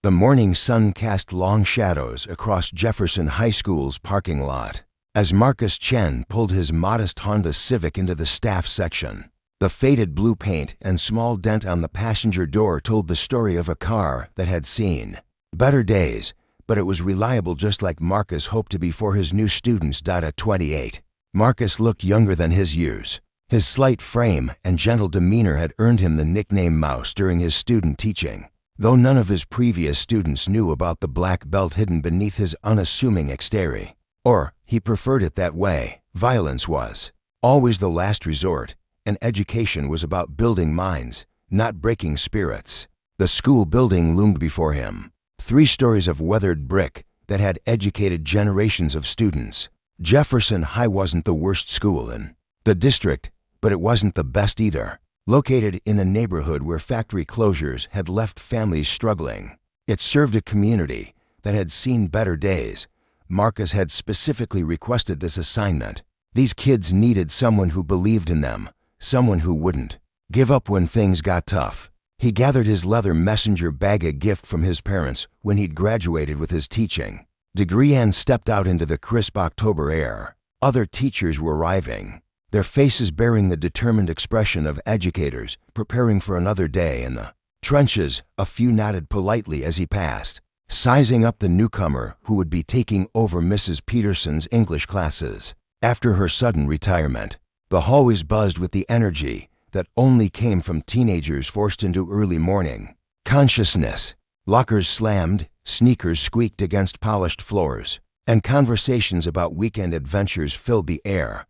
The morning sun cast long shadows across Jefferson High School's parking lot as Marcus Chen pulled his modest Honda Civic into the staff section. The faded blue paint and small dent on the passenger door told the story of a car that had seen better days, but it was reliable just like Marcus hoped to be for his new students. At 28, Marcus looked younger than his years. His slight frame and gentle demeanor had earned him the nickname Mouse during his student teaching, though none of his previous students knew about the black belt hidden beneath his unassuming exterior. Or, he preferred it that way. Violence was always the last resort, and education was about building minds, not breaking spirits. The school building loomed before him, 3 stories of weathered brick that had educated generations of students. Jefferson High wasn't the worst school in the district, but it wasn't the best either. Located in a neighborhood where factory closures had left families struggling, it served a community that had seen better days. Marcus had specifically requested this assignment. These kids needed someone who believed in them, someone who wouldn't give up when things got tough. He gathered his leather messenger bag, a gift from his parents when he'd graduated with his teaching degree, and stepped out into the crisp October air. Other teachers were arriving, their faces bearing the determined expression of educators preparing for another day in the trenches. A few nodded politely as he passed, sizing up the newcomer who would be taking over Mrs. Peterson's English classes after her sudden retirement. The hallways buzzed with the energy that only came from teenagers forced into early morning consciousness. Lockers slammed, sneakers squeaked against polished floors, and conversations about weekend adventures filled the air.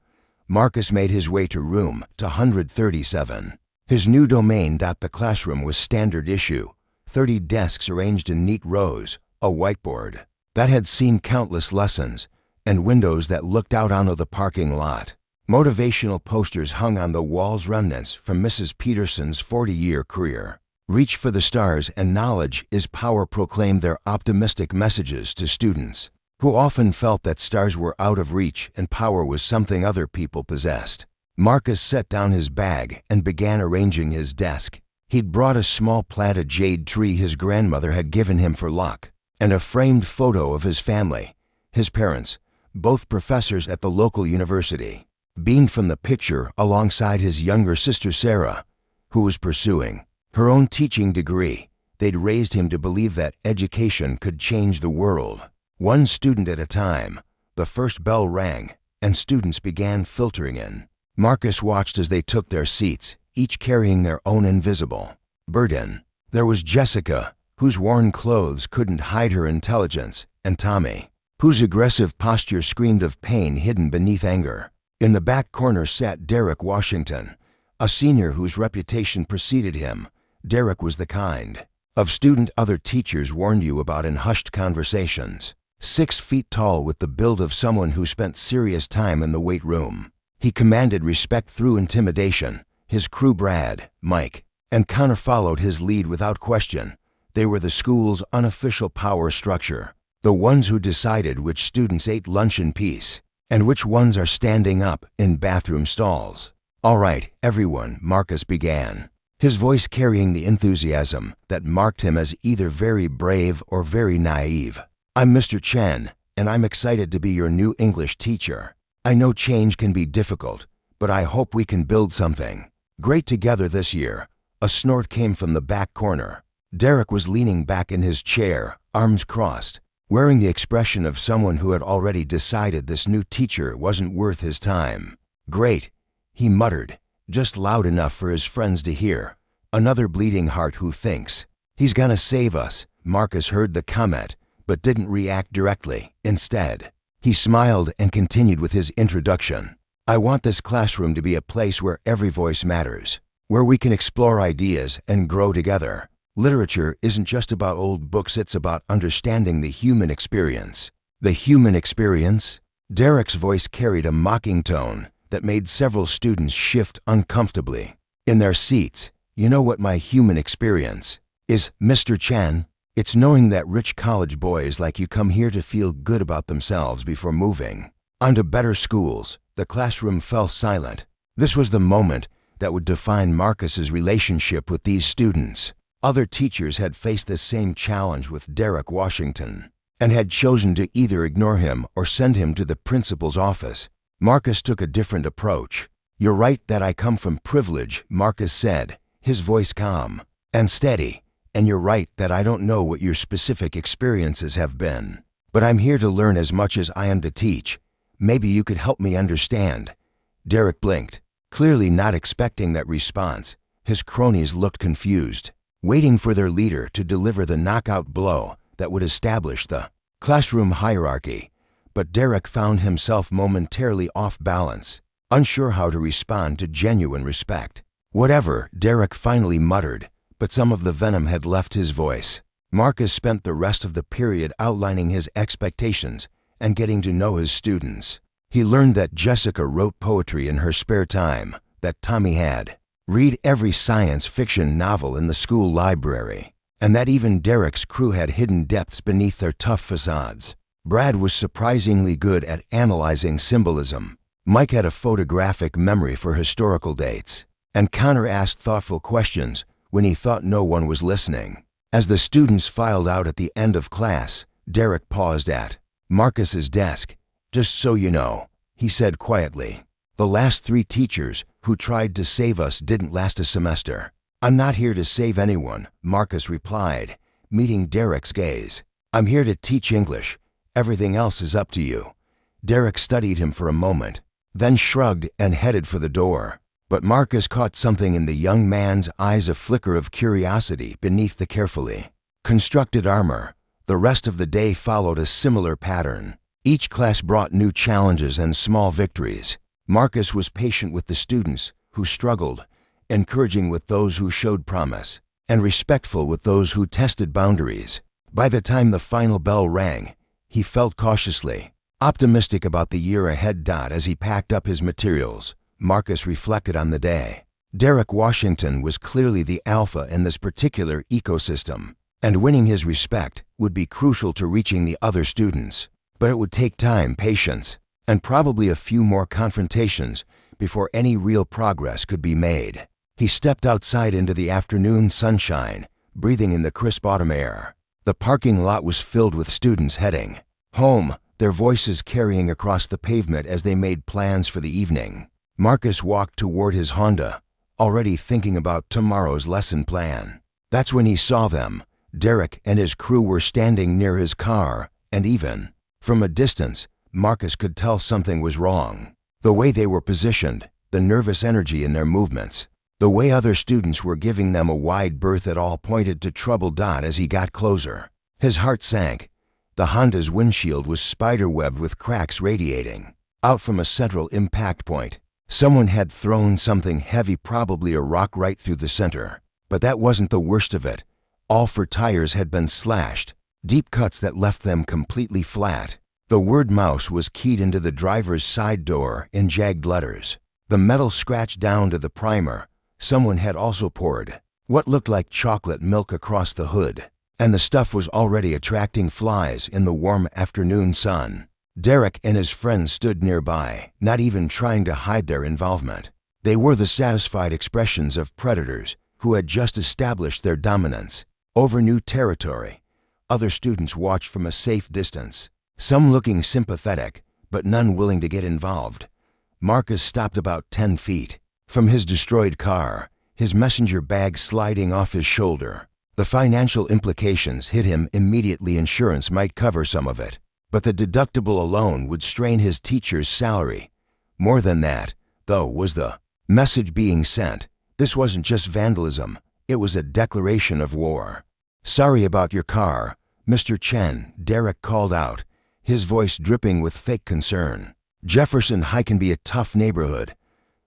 Marcus made his way to room 137. His new domain. The classroom was standard issue, 30 desks arranged in neat rows, a whiteboard that had seen countless lessons, and windows that looked out onto the parking lot. Motivational posters hung on the walls, remnants from Mrs. Peterson's 40-year career. Reach for the stars and knowledge is power proclaimed their optimistic messages to students who often felt that stars were out of reach and power was something other people possessed. Marcus set down his bag and began arranging his desk. He'd brought a small planted jade tree his grandmother had given him for luck, and a framed photo of his family, his parents, both professors at the local university, beamed from the picture alongside his younger sister Sarah, who was pursuing her own teaching degree. They'd raised him to believe that education could change the world. One student at a time, the first bell rang, and students began filtering in. Marcus watched as they took their seats, each carrying their own invisible burden. There was Jessica, whose worn clothes couldn't hide her intelligence, and Tommy, whose aggressive posture screamed of pain hidden beneath anger. In the back corner sat Derek Washington, a senior whose reputation preceded him. Derek was the kind of student other teachers warned you about in hushed conversations. 6 feet tall, with the build of someone who spent serious time in the weight room. He commanded respect through intimidation. His crew, Brad, Mike, and Connor, followed his lead without question. They were the school's unofficial power structure, the ones who decided which students ate lunch in peace and which ones are standing up in bathroom stalls. "All right, everyone," Marcus began, his voice carrying the enthusiasm that marked him as either very brave or very naive. "I'm Mr. Chen, and I'm excited to be your new English teacher. I know change can be difficult, but I hope we can build something great together this year." A snort came from the back corner. Derek was leaning back in his chair, arms crossed, wearing the expression of someone who had already decided this new teacher wasn't worth his time. "Great," he muttered, just loud enough for his friends to hear. "Another bleeding heart who thinks he's gonna save us." Marcus heard the comment, but didn't react directly. Instead, he smiled and continued with his introduction. "I want this classroom to be a place where every voice matters, where we can explore ideas and grow together. Literature isn't just about old books, it's about understanding the human experience." The human experience? Derek's voice carried a mocking tone that made several students shift uncomfortably in their seats. "You know what my human experience is, Mr. Chen? It's knowing that rich college boys like you come here to feel good about themselves before moving on to better schools." The classroom fell silent. This was the moment that would define Marcus's relationship with these students. Other teachers had faced the same challenge with Derek Washington and had chosen to either ignore him or send him to the principal's office. Marcus took a different approach. "You're right that I come from privilege," Marcus said, his voice calm and steady. "And you're right that I don't know what your specific experiences have been. But I'm here to learn as much as I am to teach. Maybe you could help me understand." Derek blinked, clearly not expecting that response. His cronies looked confused, waiting for their leader to deliver the knockout blow that would establish the classroom hierarchy. But Derek found himself momentarily off balance, unsure how to respond to genuine respect. "Whatever," Derek finally muttered, but some of the venom had left his voice. Marcus spent the rest of the period outlining his expectations and getting to know his students. He learned that Jessica wrote poetry in her spare time, that Tommy had read every science fiction novel in the school library, and that even Derek's crew had hidden depths beneath their tough facades. Brad was surprisingly good at analyzing symbolism. Mike had a photographic memory for historical dates, and Connor asked thoughtful questions when he thought no one was listening. As the students filed out at the end of class, Derek paused at Marcus's desk. "Just so you know," he said quietly, "the last 3 teachers who tried to save us didn't last a semester." "I'm not here to save anyone," Marcus replied, meeting Derek's gaze. "I'm here to teach English. Everything else is up to you." Derek studied him for a moment, then shrugged and headed for the door. But Marcus caught something in the young man's eyes, a flicker of curiosity beneath the carefully constructed armor. The rest of the day followed a similar pattern. Each class brought new challenges and small victories. Marcus was patient with the students who struggled, encouraging with those who showed promise, and respectful with those who tested boundaries. By the time the final bell rang, he felt cautiously optimistic about the year ahead. As he packed up his materials, Marcus reflected on the day. Derek Washington was clearly the alpha in this particular ecosystem, and winning his respect would be crucial to reaching the other students. But it would take time, patience, and probably a few more confrontations before any real progress could be made. He stepped outside into the afternoon sunshine, breathing in the crisp autumn air. The parking lot was filled with students heading home, their voices carrying across the pavement as they made plans for the evening. Marcus walked toward his Honda, already thinking about tomorrow's lesson plan. That's when he saw them. Derek and his crew were standing near his car, and even from a distance, Marcus could tell something was wrong. The way they were positioned, the nervous energy in their movements, the way other students were giving them a wide berth, it all pointed to trouble. As he got closer, his heart sank. The Honda's windshield was spiderwebbed with cracks radiating out from a central impact point. Someone had thrown something heavy, probably a rock, right through the center. But that wasn't the worst of it. All 4 tires had been slashed, deep cuts that left them completely flat. The word mouse was keyed into the driver's side door in jagged letters. The metal scratched down to the primer. Someone had also poured what looked like chocolate milk across the hood, and the stuff was already attracting flies in the warm afternoon sun. Derek and his friends stood nearby, not even trying to hide their involvement. They were the satisfied expressions of predators who had just established their dominance over new territory. Other students watched from a safe distance, some looking sympathetic, but none willing to get involved. Marcus stopped about 10 feet from his destroyed car, his messenger bag sliding off his shoulder. The financial implications hit him immediately. Insurance might cover some of it, but the deductible alone would strain his teacher's salary. More than that, though, was the message being sent. This wasn't just vandalism, it was a declaration of war. "Sorry about your car, Mr. Chen," Derek called out, his voice dripping with fake concern. "Jefferson High can be a tough neighborhood.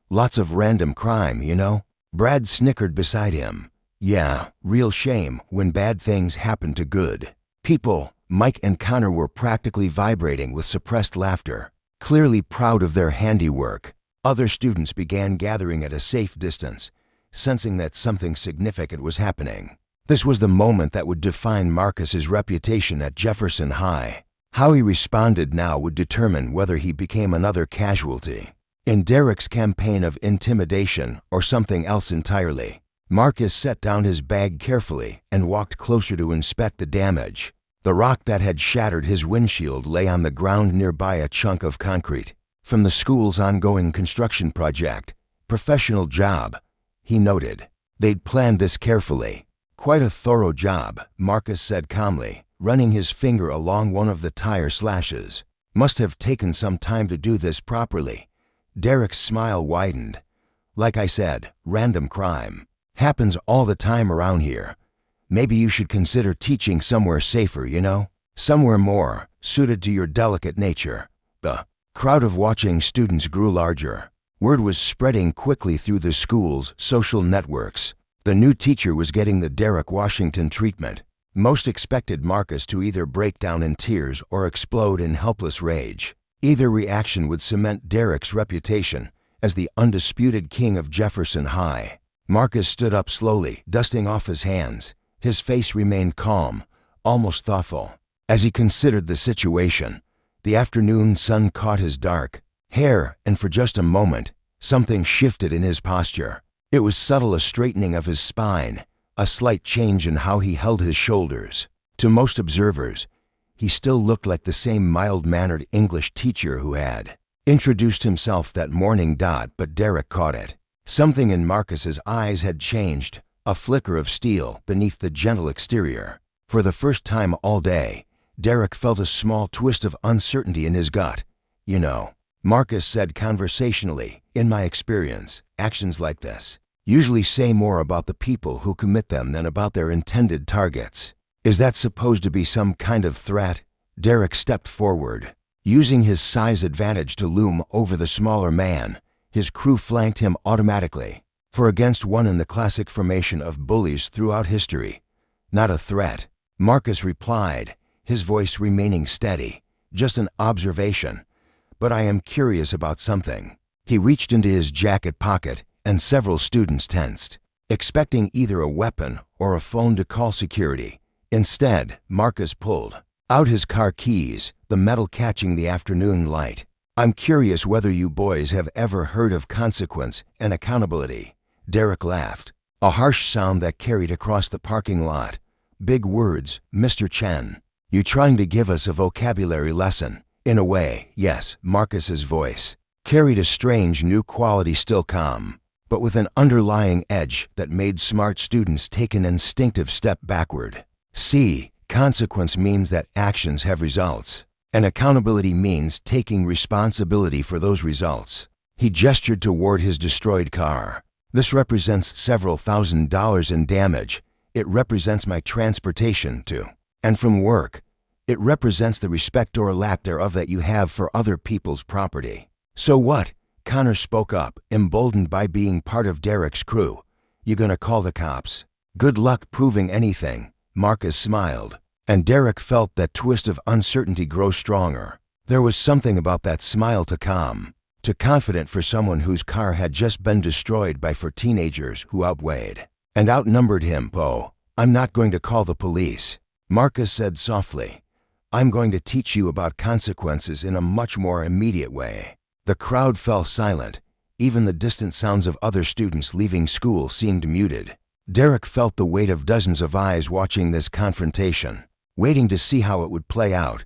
Lots of random crime, you know." Brad snickered beside him. "Yeah, real shame when bad things happen to good people." Mike and Connor were practically vibrating with suppressed laughter, clearly proud of their handiwork. Other students began gathering at a safe distance, sensing that something significant was happening. This was the moment that would define Marcus's reputation at Jefferson High. How he responded now would determine whether he became another casualty in Derek's campaign of intimidation or something else entirely. Marcus set down his bag carefully and walked closer to inspect the damage. The rock that had shattered his windshield lay on the ground nearby, a chunk of concrete from the school's ongoing construction project. Professional job, he noted. They'd planned this carefully. Quite a thorough job, Marcus said calmly, running his finger along one of the tire slashes. Must have taken some time to do this properly. Derek's smile widened. Like I said, random crime. Happens all the time around here. Maybe you should consider teaching somewhere safer, you know? Somewhere more suited to your delicate nature. The crowd of watching students grew larger. Word was spreading quickly through the school's social networks. The new teacher was getting the Derek Washington treatment. Most expected Marcus to either break down in tears or explode in helpless rage. Either reaction would cement Derek's reputation as the undisputed king of Jefferson High. Marcus stood up slowly, dusting off his hands. His face remained calm, almost thoughtful. As he considered the situation, the afternoon sun caught his dark hair, and for just a moment, something shifted in his posture. It was subtle, a straightening of his spine, a slight change in how he held his shoulders. To most observers, he still looked like the same mild-mannered English teacher who had introduced himself that morning. But Derek caught it. Something in Marcus's eyes had changed, a flicker of steel beneath the gentle exterior. For the first time all day, Derek felt a small twist of uncertainty in his gut. You know, Marcus said conversationally, in my experience, actions like this usually say more about the people who commit them than about their intended targets. Is that supposed to be some kind of threat? Derek stepped forward, using his size advantage to loom over the smaller man. His crew flanked him automatically, 4-against-1 in the classic formation of bullies throughout history. Not a threat, Marcus replied, his voice remaining steady. Just an observation. But I am curious about something. He reached into his jacket pocket, and several students tensed, expecting either a weapon or a phone to call security. Instead, Marcus pulled out his car keys, the metal catching the afternoon light. I'm curious whether you boys have ever heard of consequence and accountability. Derek laughed, a harsh sound that carried across the parking lot. Big words, Mr. Chen. You trying to give us a vocabulary lesson? In a way, yes. Marcus's voice carried a strange new quality, still calm, but with an underlying edge that made smart students take an instinctive step backward. See, consequence means that actions have results, and accountability means taking responsibility for those results. He gestured toward his destroyed car. This represents several $1,000s in damage. It represents my transportation to and from work. It represents the respect or lack thereof that you have for other people's property. So what? Connor spoke up, emboldened by being part of Derek's crew. You gonna call the cops? Good luck proving anything. Marcus smiled, and Derek felt that twist of uncertainty grow stronger. There was something about that smile too calm, too confident for someone whose car had just been destroyed by 4 teenagers who outweighed and outnumbered him. Oh, I'm not going to call the police, Marcus said softly. I'm going to teach you about consequences in a much more immediate way. The crowd fell silent. Even the distant sounds of other students leaving school seemed muted. Derek felt the weight of dozens of eyes watching this confrontation, waiting to see how it would play out.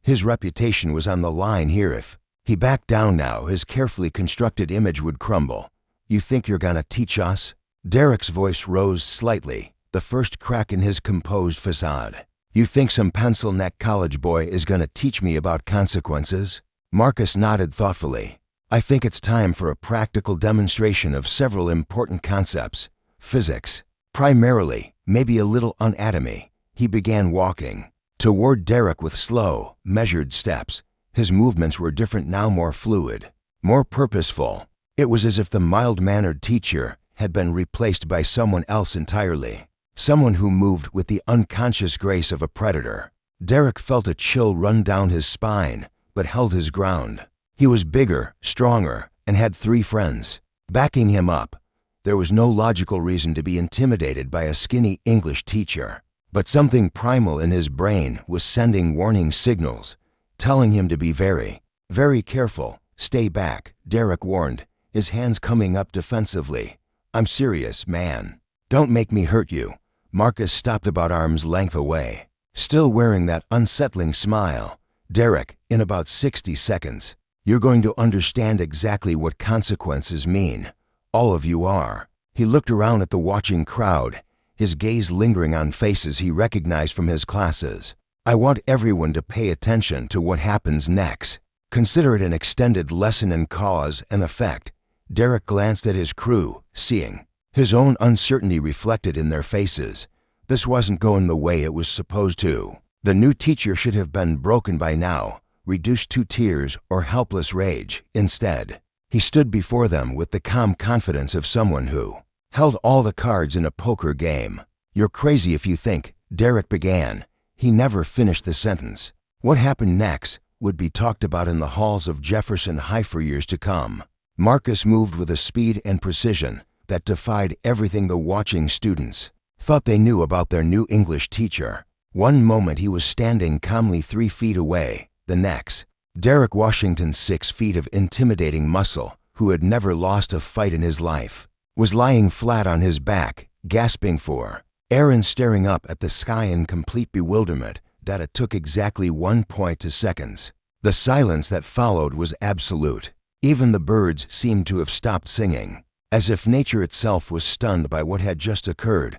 His reputation was on the line here. If he backed down now, his carefully constructed image would crumble. You think you're gonna teach us? Derek's voice rose slightly, the first crack in his composed facade. You think some pencil-neck college boy is gonna teach me about consequences? Marcus nodded thoughtfully. I think it's time for a practical demonstration of several important concepts. Physics, primarily, maybe a little anatomy. He began walking toward Derek with slow, measured steps. His movements were different now, more fluid, more purposeful. It was as if the mild-mannered teacher had been replaced by someone else entirely, someone who moved with the unconscious grace of a predator. Derek felt a chill run down his spine, but held his ground. He was bigger, stronger, and had 3 friends backing him up. There was no logical reason to be intimidated by a skinny English teacher, but something primal in his brain was sending warning signals, telling him to be very, very careful. Stay back, Derek warned, his hands coming up defensively. I'm serious, man. Don't make me hurt you. Marcus stopped about arm's length away, still wearing that unsettling smile. Derek, in about 60 seconds, you're going to understand exactly what consequences mean. All of you are. He looked around at the watching crowd, his gaze lingering on faces he recognized from his classes. I want everyone to pay attention to what happens next. Consider it an extended lesson in cause and effect. Derek glanced at his crew, seeing his own uncertainty reflected in their faces. This wasn't going the way it was supposed to. The new teacher should have been broken by now, reduced to tears or helpless rage. Instead, he stood before them with the calm confidence of someone who held all the cards in a poker game. You're crazy if you think, Derek began. He never finished the sentence. What happened next would be talked about in the halls of Jefferson High for years to come. Marcus moved with a speed and precision that defied everything the watching students thought they knew about their new English teacher. One moment he was standing calmly 3 feet away. The next, Derek Washington, 6 feet of intimidating muscle, who had never lost a fight in his life, was lying flat on his back, gasping for air and staring up at the sky in complete bewilderment that it took exactly 1.2 seconds. The silence that followed was absolute. Even the birds seemed to have stopped singing, as if nature itself was stunned by what had just occurred.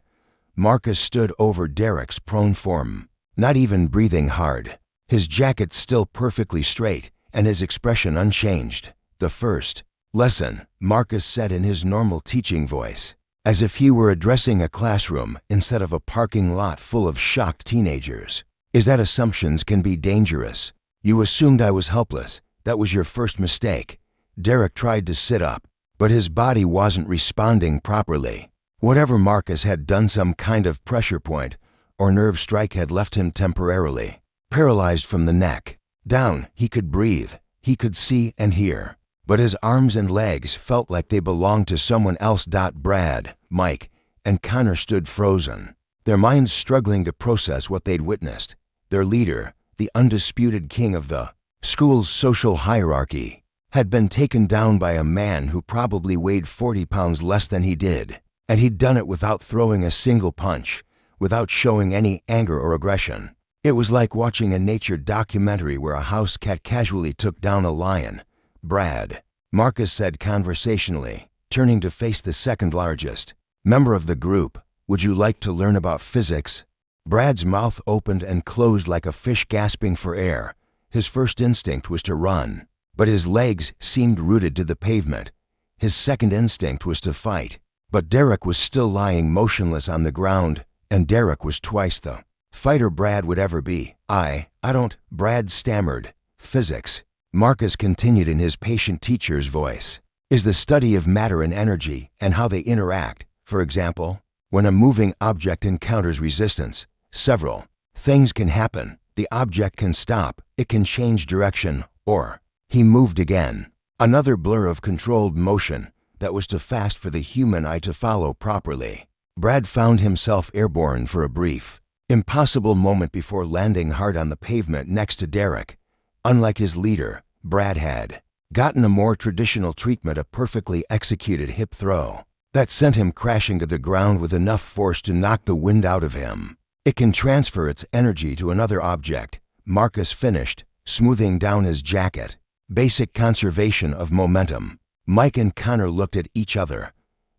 Marcus stood over Derek's prone form, not even breathing hard, his jacket still perfectly straight and his expression unchanged. The first lesson, Marcus said in his normal teaching voice, as if he were addressing a classroom instead of a parking lot full of shocked teenagers, is that assumptions can be dangerous. You assumed I was helpless. That was your first mistake. Derek tried to sit up, but his body wasn't responding properly. Whatever Marcus had done, some kind of pressure point or nerve strike had left him temporarily paralyzed from the neck down. He could breathe, he could see and hear, but his arms and legs felt like they belonged to someone else. Brad, Mike, and Connor stood frozen, their minds struggling to process what they'd witnessed. Their leader, the undisputed king of the school's social hierarchy, had been taken down by a man who probably weighed 40 pounds less than he did, and he'd done it without throwing a single punch, without showing any anger or aggression. It was like watching a nature documentary where a house cat casually took down a lion. Brad, Marcus said conversationally, turning to face the second largest member of the group, would you like to learn about physics? Brad's mouth opened and closed like a fish gasping for air. His first instinct was to run, but his legs seemed rooted to the pavement. His second instinct was to fight, but Derek was still lying motionless on the ground, and Derek was twice the fighter Brad would ever be. I don't, Brad stammered. Physics, Marcus continued in his patient teacher's voice, is the study of matter and energy and how they interact. For example, when a moving object encounters resistance, several things can happen. The object can stop, it can change direction, or he moved again. Another blur of controlled motion that was too fast for the human eye to follow properly. Brad found himself airborne for a brief, impossible moment before landing hard on the pavement next to Derek. Unlike his leader, Brad had gotten a more traditional treatment, a perfectly executed hip throw that sent him crashing to the ground with enough force to knock the wind out of him. It can transfer its energy to another object, Marcus finished, smoothing down his jacket. Basic conservation of momentum. Mike and Connor looked at each other,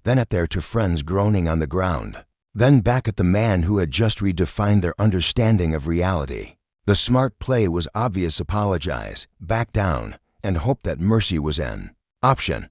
then at their two friends groaning on the ground, then back at the man who had just redefined their understanding of reality. The smart play was obvious: apologize, back down, and hope that mercy was an option.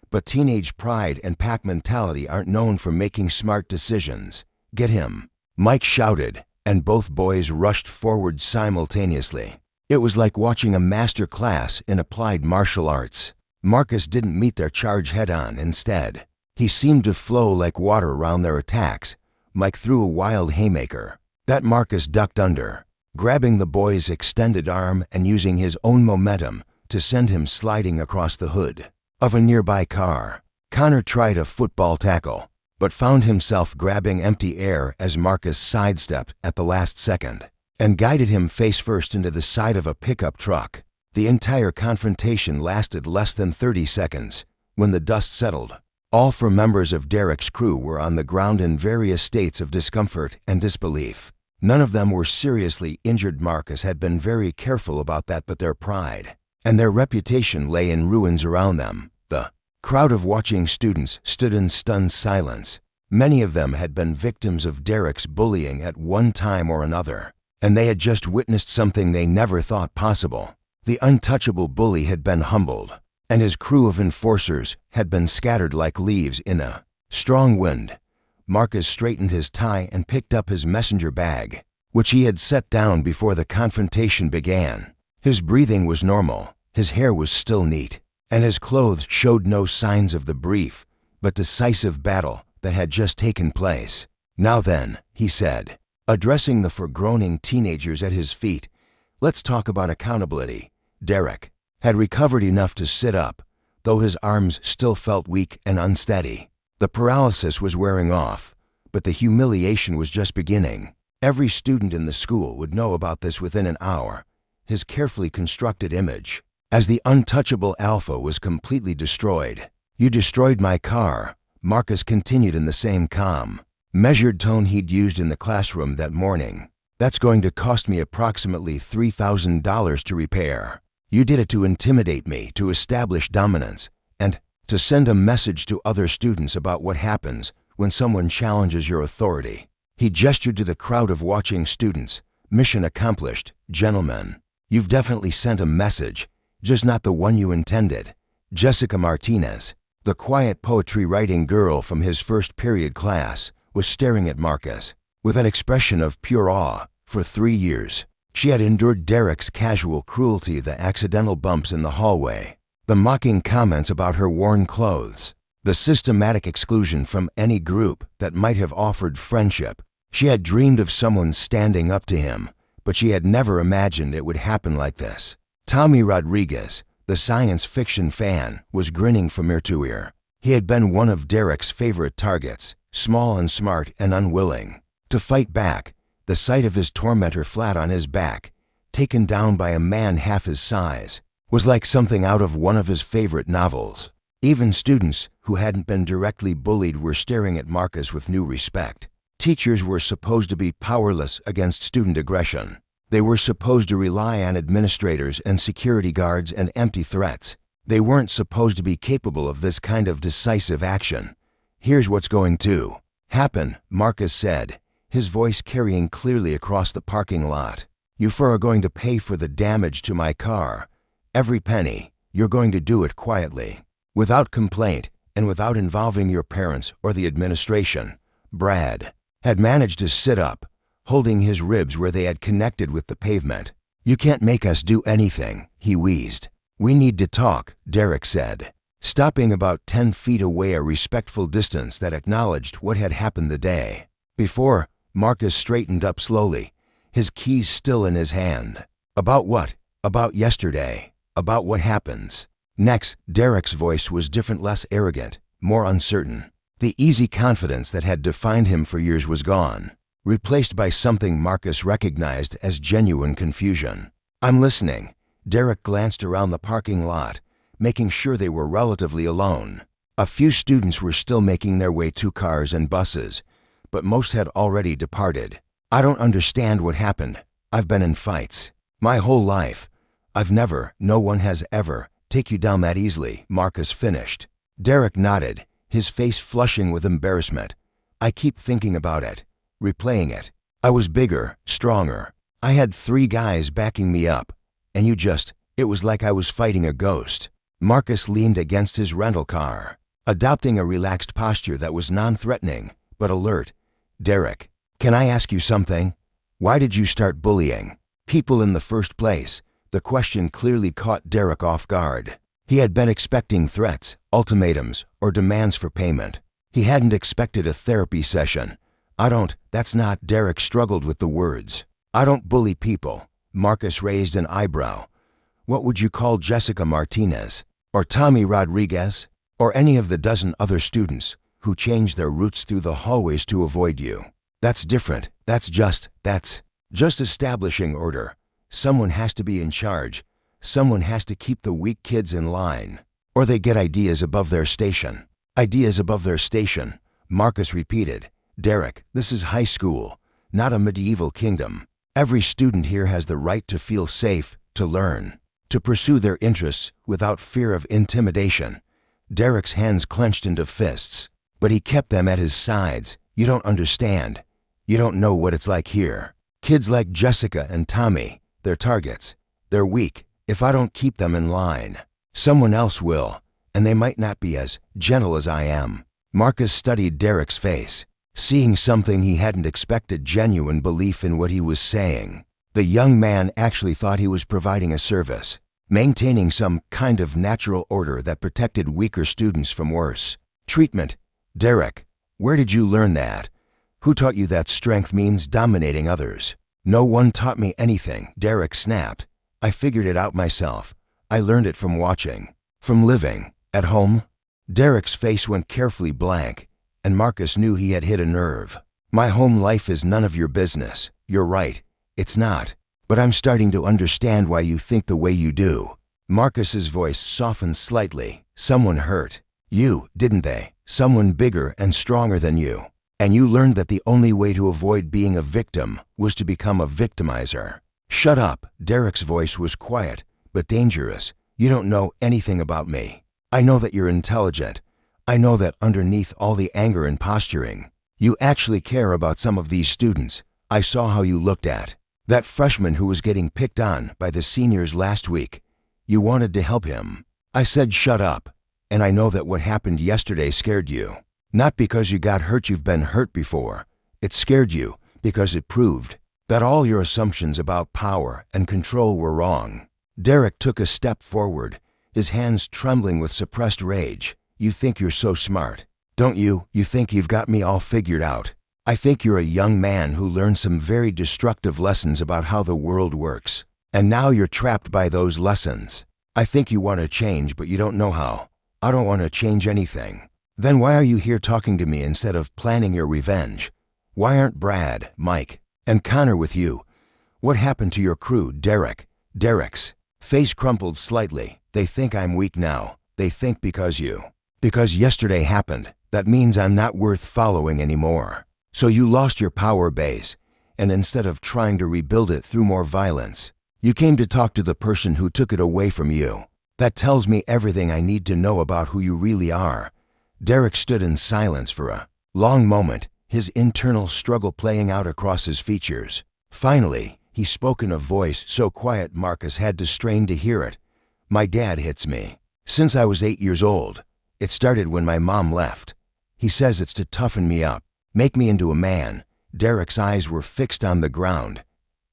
But teenage pride and pack mentality aren't known for making smart decisions. Get him, Mike shouted, and both boys rushed forward simultaneously. It was like watching a master class in applied martial arts. Marcus didn't meet their charge head-on. Instead, he seemed to flow like water around their attacks. Mike threw a wild haymaker that Marcus ducked under, grabbing the boy's extended arm and using his own momentum to send him sliding across the hood of a nearby car. Connor tried a football tackle, but found himself grabbing empty air as Marcus sidestepped at the last second and guided him face first into the side of a pickup truck. The entire confrontation lasted less than 30 seconds. When the dust settled, All 4 members of Derek's crew were on the ground in various states of discomfort and disbelief. None of them were seriously injured. Marcus had been very careful about that, but their pride and their reputation lay in ruins around them. The crowd of watching students stood in stunned silence. Many of them had been victims of Derek's bullying at one time or another, and they had just witnessed something they never thought possible. The untouchable bully had been humbled, and his crew of enforcers had been scattered like leaves in a strong wind. Marcus straightened his tie and picked up his messenger bag, which he had set down before the confrontation began. His breathing was normal, his hair was still neat, and his clothes showed no signs of the brief but decisive battle that had just taken place. "Now then," he said, addressing the 4 groaning teenagers at his feet, "let's talk about accountability." Derek had recovered enough to sit up, though his arms still felt weak and unsteady. The paralysis was wearing off, but the humiliation was just beginning. Every student in the school would know about this within an hour. His carefully constructed image as the untouchable alpha was completely destroyed. "You destroyed my car," Marcus continued in the same calm, measured tone he'd used in the classroom that morning. "That's going to cost me approximately $3,000 to repair. You did it to intimidate me, to establish dominance, and to send a message to other students about what happens when someone challenges your authority." He gestured to the crowd of watching students. "Mission accomplished, gentlemen. You've definitely sent a message, just not the one you intended." Jessica Martinez, the quiet poetry-writing girl from his first period class, was staring at Marcus with an expression of pure awe. For 3 years, she had endured Derek's casual cruelty, the accidental bumps in the hallway, the mocking comments about her worn clothes, the systematic exclusion from any group that might have offered friendship. She had dreamed of someone standing up to him, but she had never imagined it would happen like this. Tommy Rodriguez, the science fiction fan, was grinning from ear to ear. He had been one of Derek's favorite targets, small and smart and unwilling to fight back. The sight of his tormentor flat on his back, taken down by a man half his size, was like something out of one of his favorite novels. Even students who hadn't been directly bullied were staring at Marcus with new respect. Teachers were supposed to be powerless against student aggression. They were supposed to rely on administrators and security guards and empty threats. They weren't supposed to be capable of this kind of decisive action. "Here's what's going to happen," Marcus said, his voice carrying clearly across the parking lot. "You 4 are going to pay for the damage to my car. Every penny. You're going to do it quietly, without complaint, and without involving your parents or the administration." Brad had managed to sit up, holding his ribs where they had connected with the pavement. "You can't make us do anything," he wheezed. "We need to talk," Derek said, stopping about 10 feet away, a respectful distance that acknowledged what had happened the day before. Marcus straightened up slowly, his keys still in his hand. "About what?" "About yesterday. About what happens next." Derek's voice was different, less arrogant, more uncertain. The easy confidence that had defined him for years was gone, replaced by something Marcus recognized as genuine confusion. "I'm listening." Derek glanced around the parking lot, making sure they were relatively alone. A few students were still making their way to cars and buses, but most had already departed. "I don't understand what happened. I've been in fights my whole life. No one has ever take you down that easily," Marcus finished. Derek nodded, his face flushing with embarrassment. "I keep thinking about it, replaying it. I was bigger, stronger. I had 3 guys backing me up, and it was like I was fighting a ghost." Marcus leaned against his rental car, adopting a relaxed posture that was non-threatening but alert. "Derek, can I ask you something? Why did you start bullying people in the first place?" The question clearly caught Derek off guard. He had been expecting threats, ultimatums, or demands for payment. He hadn't expected a therapy session. That's not." Derek struggled with the words. "I don't bully people." Marcus raised an eyebrow. "What would you call Jessica Martinez, or Tommy Rodriguez, or any of the dozen other students who changed their routes through the hallways to avoid you? That's different. That's just establishing order. Someone has to be in charge. Someone has to keep the weak kids in line, or they get ideas above their station." Ideas above their station, Marcus repeated. Derek, this is high school, not a medieval kingdom. Every student here has the right to feel safe, to learn, to pursue their interests without fear of intimidation. Derek's hands clenched into fists, but he kept them at his sides. You don't understand. You don't know what it's like here. Kids like Jessica and Tommy, they're targets. They're weak. If I don't keep them in line, someone else will, and they might not be as gentle as I am. Marcus studied Derek's face, seeing something he hadn't expected: genuine belief in what he was saying. The young man actually thought he was providing a service, maintaining some kind of natural order that protected weaker students from worse treatment. Derek, where did you learn that? Who taught you that strength means dominating others? No one taught me anything, Derek snapped. I figured it out myself. I learned it from watching, from living. At home? Derek's face went carefully blank, and Marcus knew he had hit a nerve. My home life is none of your business. You're right, it's not. But I'm starting to understand why you think the way you do. Marcus's voice softened slightly. Someone hurt you, didn't they? Someone bigger and stronger than you. And you learned that the only way to avoid being a victim was to become a victimizer. Shut up. Derek's voice was quiet, but dangerous. You don't know anything about me. I know that you're intelligent. I know that underneath all the anger and posturing, you actually care about some of these students. I saw how you looked at that freshman who was getting picked on by the seniors last week. You wanted to help him. I said shut up. And I know that what happened yesterday scared you. Not because you got hurt. You've been hurt before. It scared you because it proved that all your assumptions about power and control were wrong. Derek took a step forward, his hands trembling with suppressed rage. You think you're so smart, don't you? You think you've got me all figured out. I think you're a young man who learned some very destructive lessons about how the world works. And now you're trapped by those lessons. I think you want to change, but you don't know how. I don't want to change anything. Then why are you here talking to me instead of planning your revenge? Why aren't Brad, Mike, and Connor with you? What happened to your crew, Derek? Derek's face crumpled slightly. They think I'm weak now. They think because yesterday happened, that means I'm not worth following anymore. So you lost your power base, and instead of trying to rebuild it through more violence, you came to talk to the person who took it away from you. That tells me everything I need to know about who you really are. Derek stood in silence for a long moment, his internal struggle playing out across his features. Finally, he spoke in a voice so quiet Marcus had to strain to hear it. My dad hits me. Since I was 8 years old. It started when my mom left. He says it's to toughen me up, make me into a man. Derek's eyes were fixed on the ground.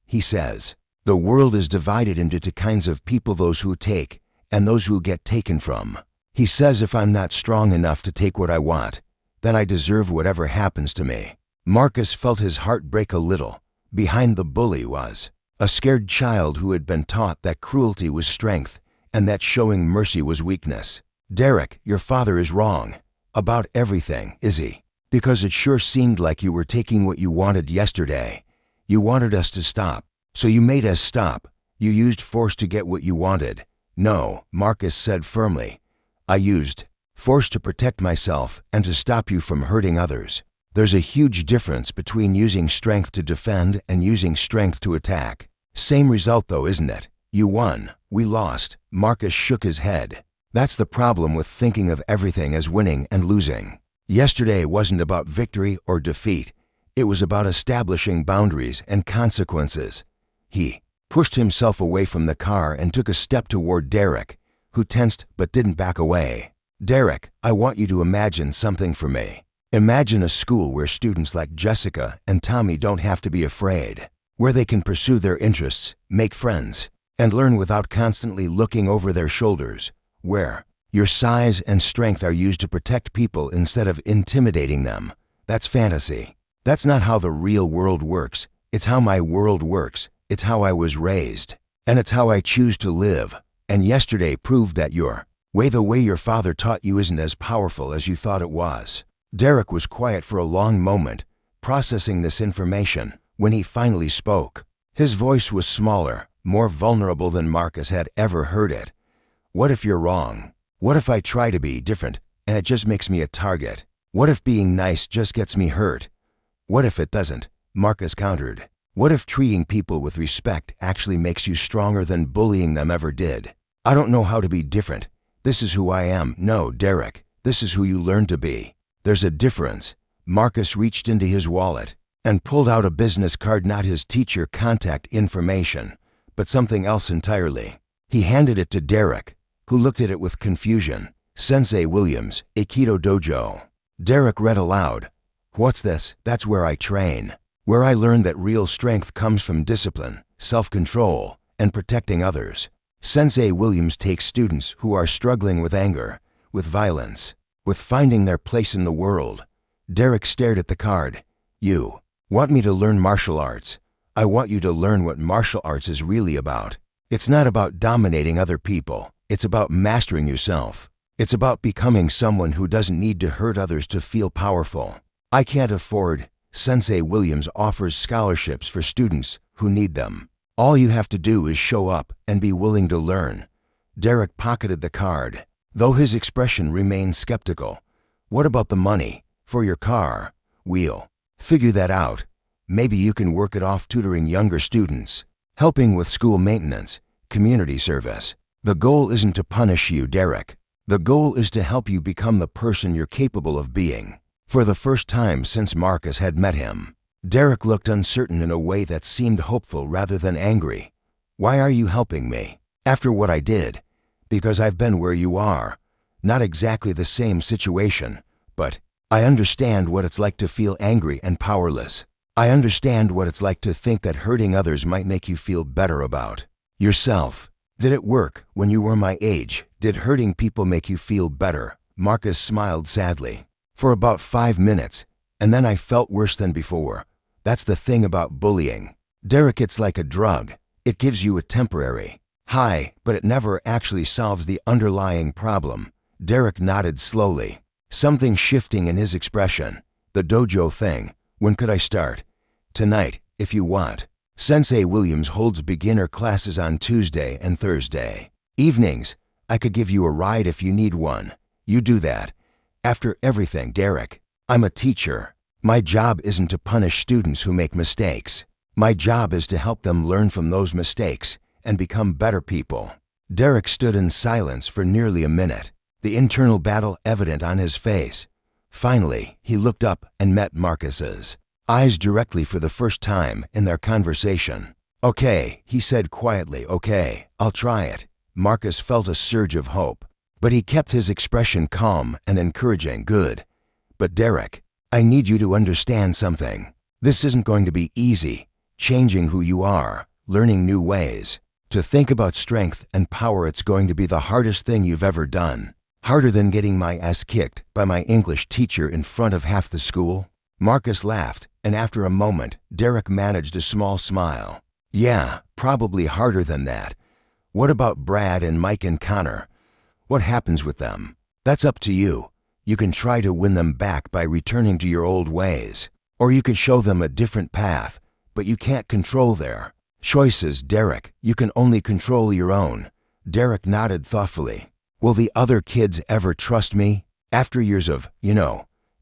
He says, the world is divided into two kinds of people: those who take and those who get taken from. He says if I'm not strong enough to take what I want, then I deserve whatever happens to me. Marcus felt his heart break a little. Behind the bully was a scared child who had been taught that cruelty was strength and that showing mercy was weakness. Derek, your father is wrong about everything, is he? Because it sure seemed like you were taking what you wanted yesterday. You wanted us to stop, so you made us stop. You used force to get what you wanted. No, Marcus said firmly. I used force to protect myself and to stop you from hurting others. There's a huge difference between using strength to defend and using strength to attack. Same result though, isn't it? You won, we lost. Marcus shook his head. That's the problem with thinking of everything as winning and losing. Yesterday wasn't about victory or defeat. It was about establishing boundaries and consequences. He pushed himself away from the car and took a step toward Derek, who tensed but didn't back away. Derek, I want you to imagine something for me. Imagine a school where students like Jessica and Tommy don't have to be afraid, where they can pursue their interests, make friends, and learn without constantly looking over their shoulders, where your size and strength are used to protect people instead of intimidating them. That's fantasy. That's not how the real world works. It's how my world works. It's how I was raised. And it's how I choose to live. And yesterday proved that the way your father taught you isn't as powerful as you thought it was. Derek was quiet for a long moment, processing this information. When he finally spoke, his voice was smaller, more vulnerable than Marcus had ever heard it. What if you're wrong? What if I try to be different? and it just makes me a target. What if being nice just gets me hurt? What if it doesn't? Marcus countered. What if treating people with respect actually makes you stronger than bullying them ever did? I don't know how to be different. This is who I am. No, Derek, this is who you learn to be. There's a difference. Marcus reached into his wallet and pulled out a business card, not his teacher contact information, but something else entirely. He handed it to Derek, who looked at it with confusion. Sensei Williams, Aikido Dojo. Derek read aloud. What's this? That's where I train. Where I learned that real strength comes from discipline, self-control, and protecting others. Sensei Williams takes students who are struggling with anger, with violence, with finding their place in the world. Derek stared at the card. You want me to learn martial arts? I want you to learn what martial arts is really about. It's not about dominating other people. It's about mastering yourself. It's about becoming someone who doesn't need to hurt others to feel powerful. I can't afford. Sensei Williams offers scholarships for students who need them. All you have to do is show up and be willing to learn. Derek pocketed the card, though his expression remained skeptical. What about the money? For your car? We'll figure that out. Maybe you can work it off tutoring younger students, helping with school maintenance, community service. The goal isn't to punish you, Derek. The goal is to help you become the person you're capable of being. For the first time since Marcus had met him, Derek looked uncertain in a way that seemed hopeful rather than angry. Why are you helping me? After what I did? Because I've been where you are. Not exactly the same situation, but I understand what it's like to feel angry and powerless. I understand what it's like to think that hurting others might make you feel better about yourself. Did it work when you were my age? Did hurting people make you feel better? Marcus smiled sadly. For about 5 minutes, and then I felt worse than before. That's the thing about bullying. Derek, it's like a drug. It gives you a temporary high, but it never actually solves the underlying problem. Derek nodded slowly, something shifting in his expression. The dojo thing. When could I start? Tonight, if you want. Sensei Williams holds beginner classes on Tuesday and Thursday evenings. I could give you a ride if you need one. You do that. After everything, Derek, I'm a teacher. My job isn't to punish students who make mistakes. My job is to help them learn from those mistakes and become better people. Derek stood in silence for nearly a minute, the internal battle evident on his face. Finally, he looked up and met Marcus's eyes directly for the first time in their conversation. Okay, he said quietly, okay, I'll try it. Marcus felt a surge of hope, but he kept his expression calm and encouraging. Good. But Derek, I need you to understand something. This isn't going to be easy. Changing who you are, learning new ways to think about strength and power, it's going to be the hardest thing you've ever done. Harder than getting my ass kicked by my English teacher in front of half the school. Marcus laughed, and after a moment, Derek managed a small smile. Yeah, probably harder than that. What about Brad and Mike and Connor? What happens with them? That's up to you. You can try to win them back by returning to your old ways. Or you can show them a different path, but you can't control their choices, Derek. You can only control your own. Derek nodded thoughtfully. Will the other kids ever trust me? After years of,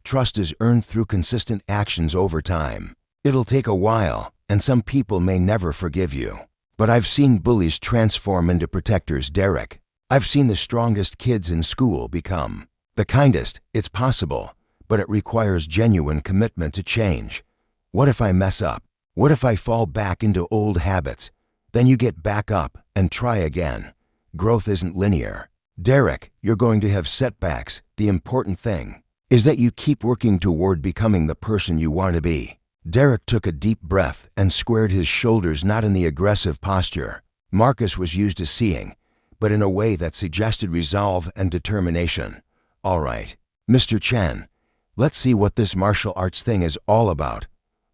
trust is earned through consistent actions over time. It'll take a while, and some people may never forgive you. But I've seen bullies transform into protectors, Derek. I've seen the strongest kids in school become the kindest. It's possible, but it requires genuine commitment to change. What if I mess up? What if I fall back into old habits? Then you get back up and try again. Growth isn't linear. Derek, you're going to have setbacks. The important thing is that you keep working toward becoming the person you want to be. Derek took a deep breath and squared his shoulders, not in the aggressive posture Marcus was used to seeing, but in a way that suggested resolve and determination. All right, Mr. Chen, let's see what this martial arts thing is all about.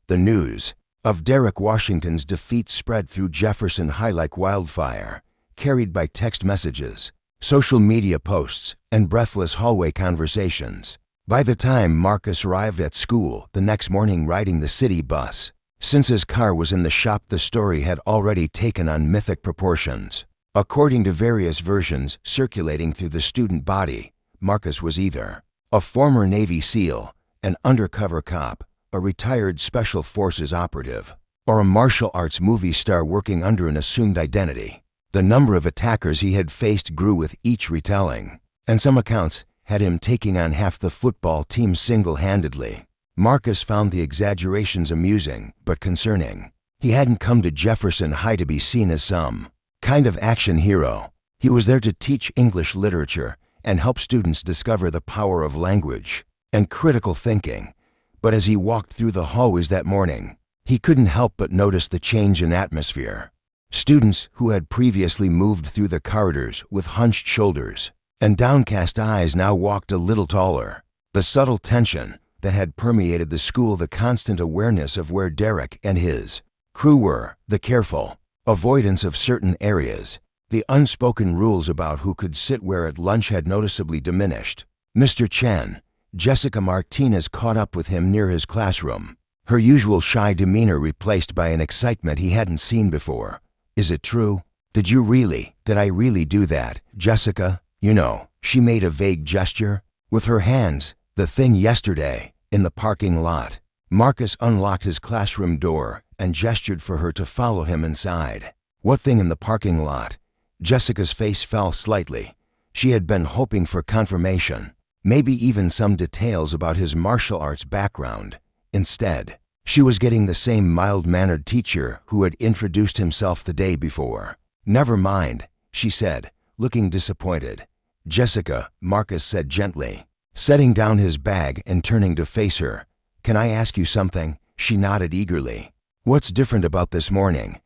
The news of Derek Washington's defeat spread through Jefferson High like wildfire, carried by text messages, social media posts, and breathless hallway conversations. By the time Marcus arrived at school the next morning riding the city bus, since his car was in the shop, the story had already taken on mythic proportions. According to various versions circulating through the student body, Marcus was either a former Navy SEAL, an undercover cop, a retired Special Forces operative, or a martial arts movie star working under an assumed identity. The number of attackers he had faced grew with each retelling, and some accounts had him taking on half the football team single-handedly. Marcus found the exaggerations amusing but concerning. He hadn't come to Jefferson High to be seen as some kind of action hero. He was there to teach English literature and help students discover the power of language and critical thinking. But as he walked through the hallways that morning, he couldn't help but notice the change in atmosphere. Students who had previously moved through the corridors with hunched shoulders and downcast eyes now walked a little taller. The subtle tension that had permeated the school, the constant awareness of where Derek and his crew were, the careful avoidance of certain areas, the unspoken rules about who could sit where at lunch had noticeably diminished. Mr. Chen, Jessica Martinez caught up with him near his classroom, her usual shy demeanor replaced by an excitement he hadn't seen before. "Is it true? Did I really do that, Jessica? You know," she made a vague gesture with her hands, "the thing yesterday, in the parking lot." Marcus unlocked his classroom door and gestured for her to follow him inside. "What thing in the parking lot?" Jessica's face fell slightly. She had been hoping for confirmation, maybe even some details about his martial arts background. Instead, she was getting the same mild-mannered teacher who had introduced himself the day before. "Never mind," she said, looking disappointed. "Jessica," Marcus said gently, setting down his bag and turning to face her. "Can I ask you something?" She nodded eagerly. "What's different about this morning?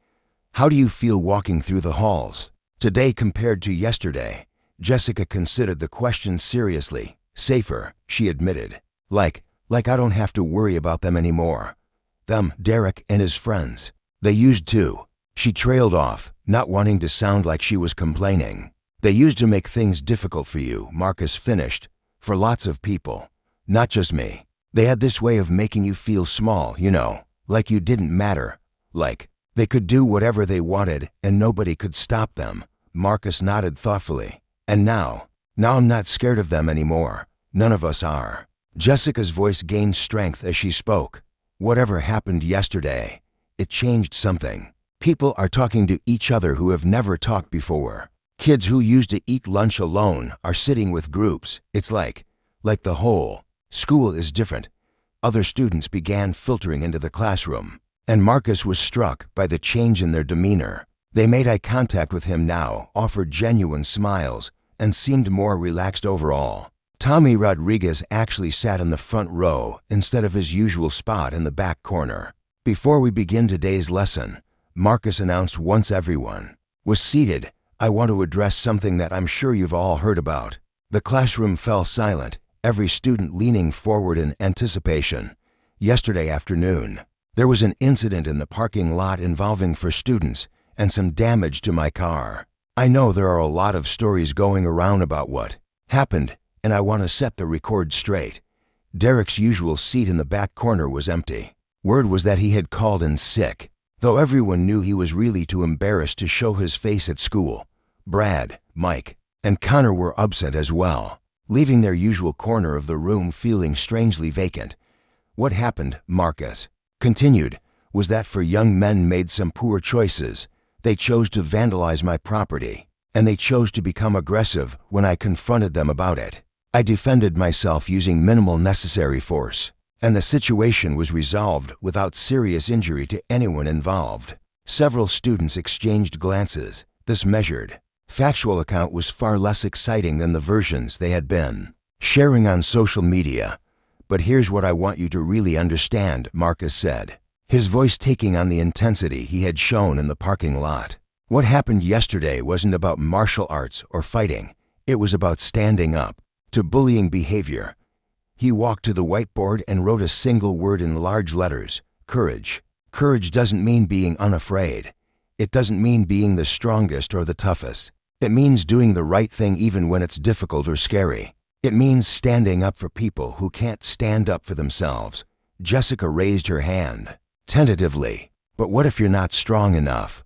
How do you feel walking through the halls today compared to yesterday?" Jessica considered the question seriously. "Safer," she admitted. Like I don't have to worry about them anymore. Them, Derek and his friends. They used to." She trailed off, not wanting to sound like she was complaining. "They used to make things difficult for you," Marcus finished. "For lots of people. Not just me. They had this way of making you feel small, you know, like you didn't matter. Like they could do whatever they wanted and nobody could stop them." Marcus nodded thoughtfully. "And now I'm not scared of them anymore. None of us are." Jessica's voice gained strength as she spoke. "Whatever happened yesterday, it changed something. People are talking to each other who have never talked before. Kids who used to eat lunch alone are sitting with groups. It's like the whole school is different." Other students began filtering into the classroom, and Marcus was struck by the change in their demeanor. They made eye contact with him now, offered genuine smiles, and seemed more relaxed overall. Tommy Rodriguez actually sat in the front row instead of his usual spot in the back corner. "Before we begin today's lesson," Marcus announced once everyone was seated, "I want to address something that I'm sure you've all heard about." The classroom fell silent, every student leaning forward in anticipation. "Yesterday afternoon, there was an incident in the parking lot involving 4 students and some damage to my car. I know there are a lot of stories going around about what happened, and I want to set the record straight." Derek's usual seat in the back corner was empty. Word was that he had called in sick, though everyone knew he was really too embarrassed to show his face at school. Brad, Mike, and Connor were absent as well, leaving their usual corner of the room feeling strangely vacant. "What happened," Marcus continued, "was that 4 young men made some poor choices. They chose to vandalize my property, and they chose to become aggressive when I confronted them about it. I defended myself using minimal necessary force, and the situation was resolved without serious injury to anyone involved." Several students exchanged glances. This measured, factual account was far less exciting than the versions they had been sharing on social media. "But here's what I want you to really understand," Marcus said, his voice taking on the intensity he had shown in the parking lot. "What happened yesterday wasn't about martial arts or fighting. It was about standing up to bullying behavior." He walked to the whiteboard and wrote a single word in large letters: courage. Courage doesn't mean being unafraid. It doesn't mean being the strongest or the toughest. It means doing the right thing even when it's difficult or scary. It means standing up for people who can't stand up for themselves. Jessica raised her hand tentatively. "But what if you're not strong enough?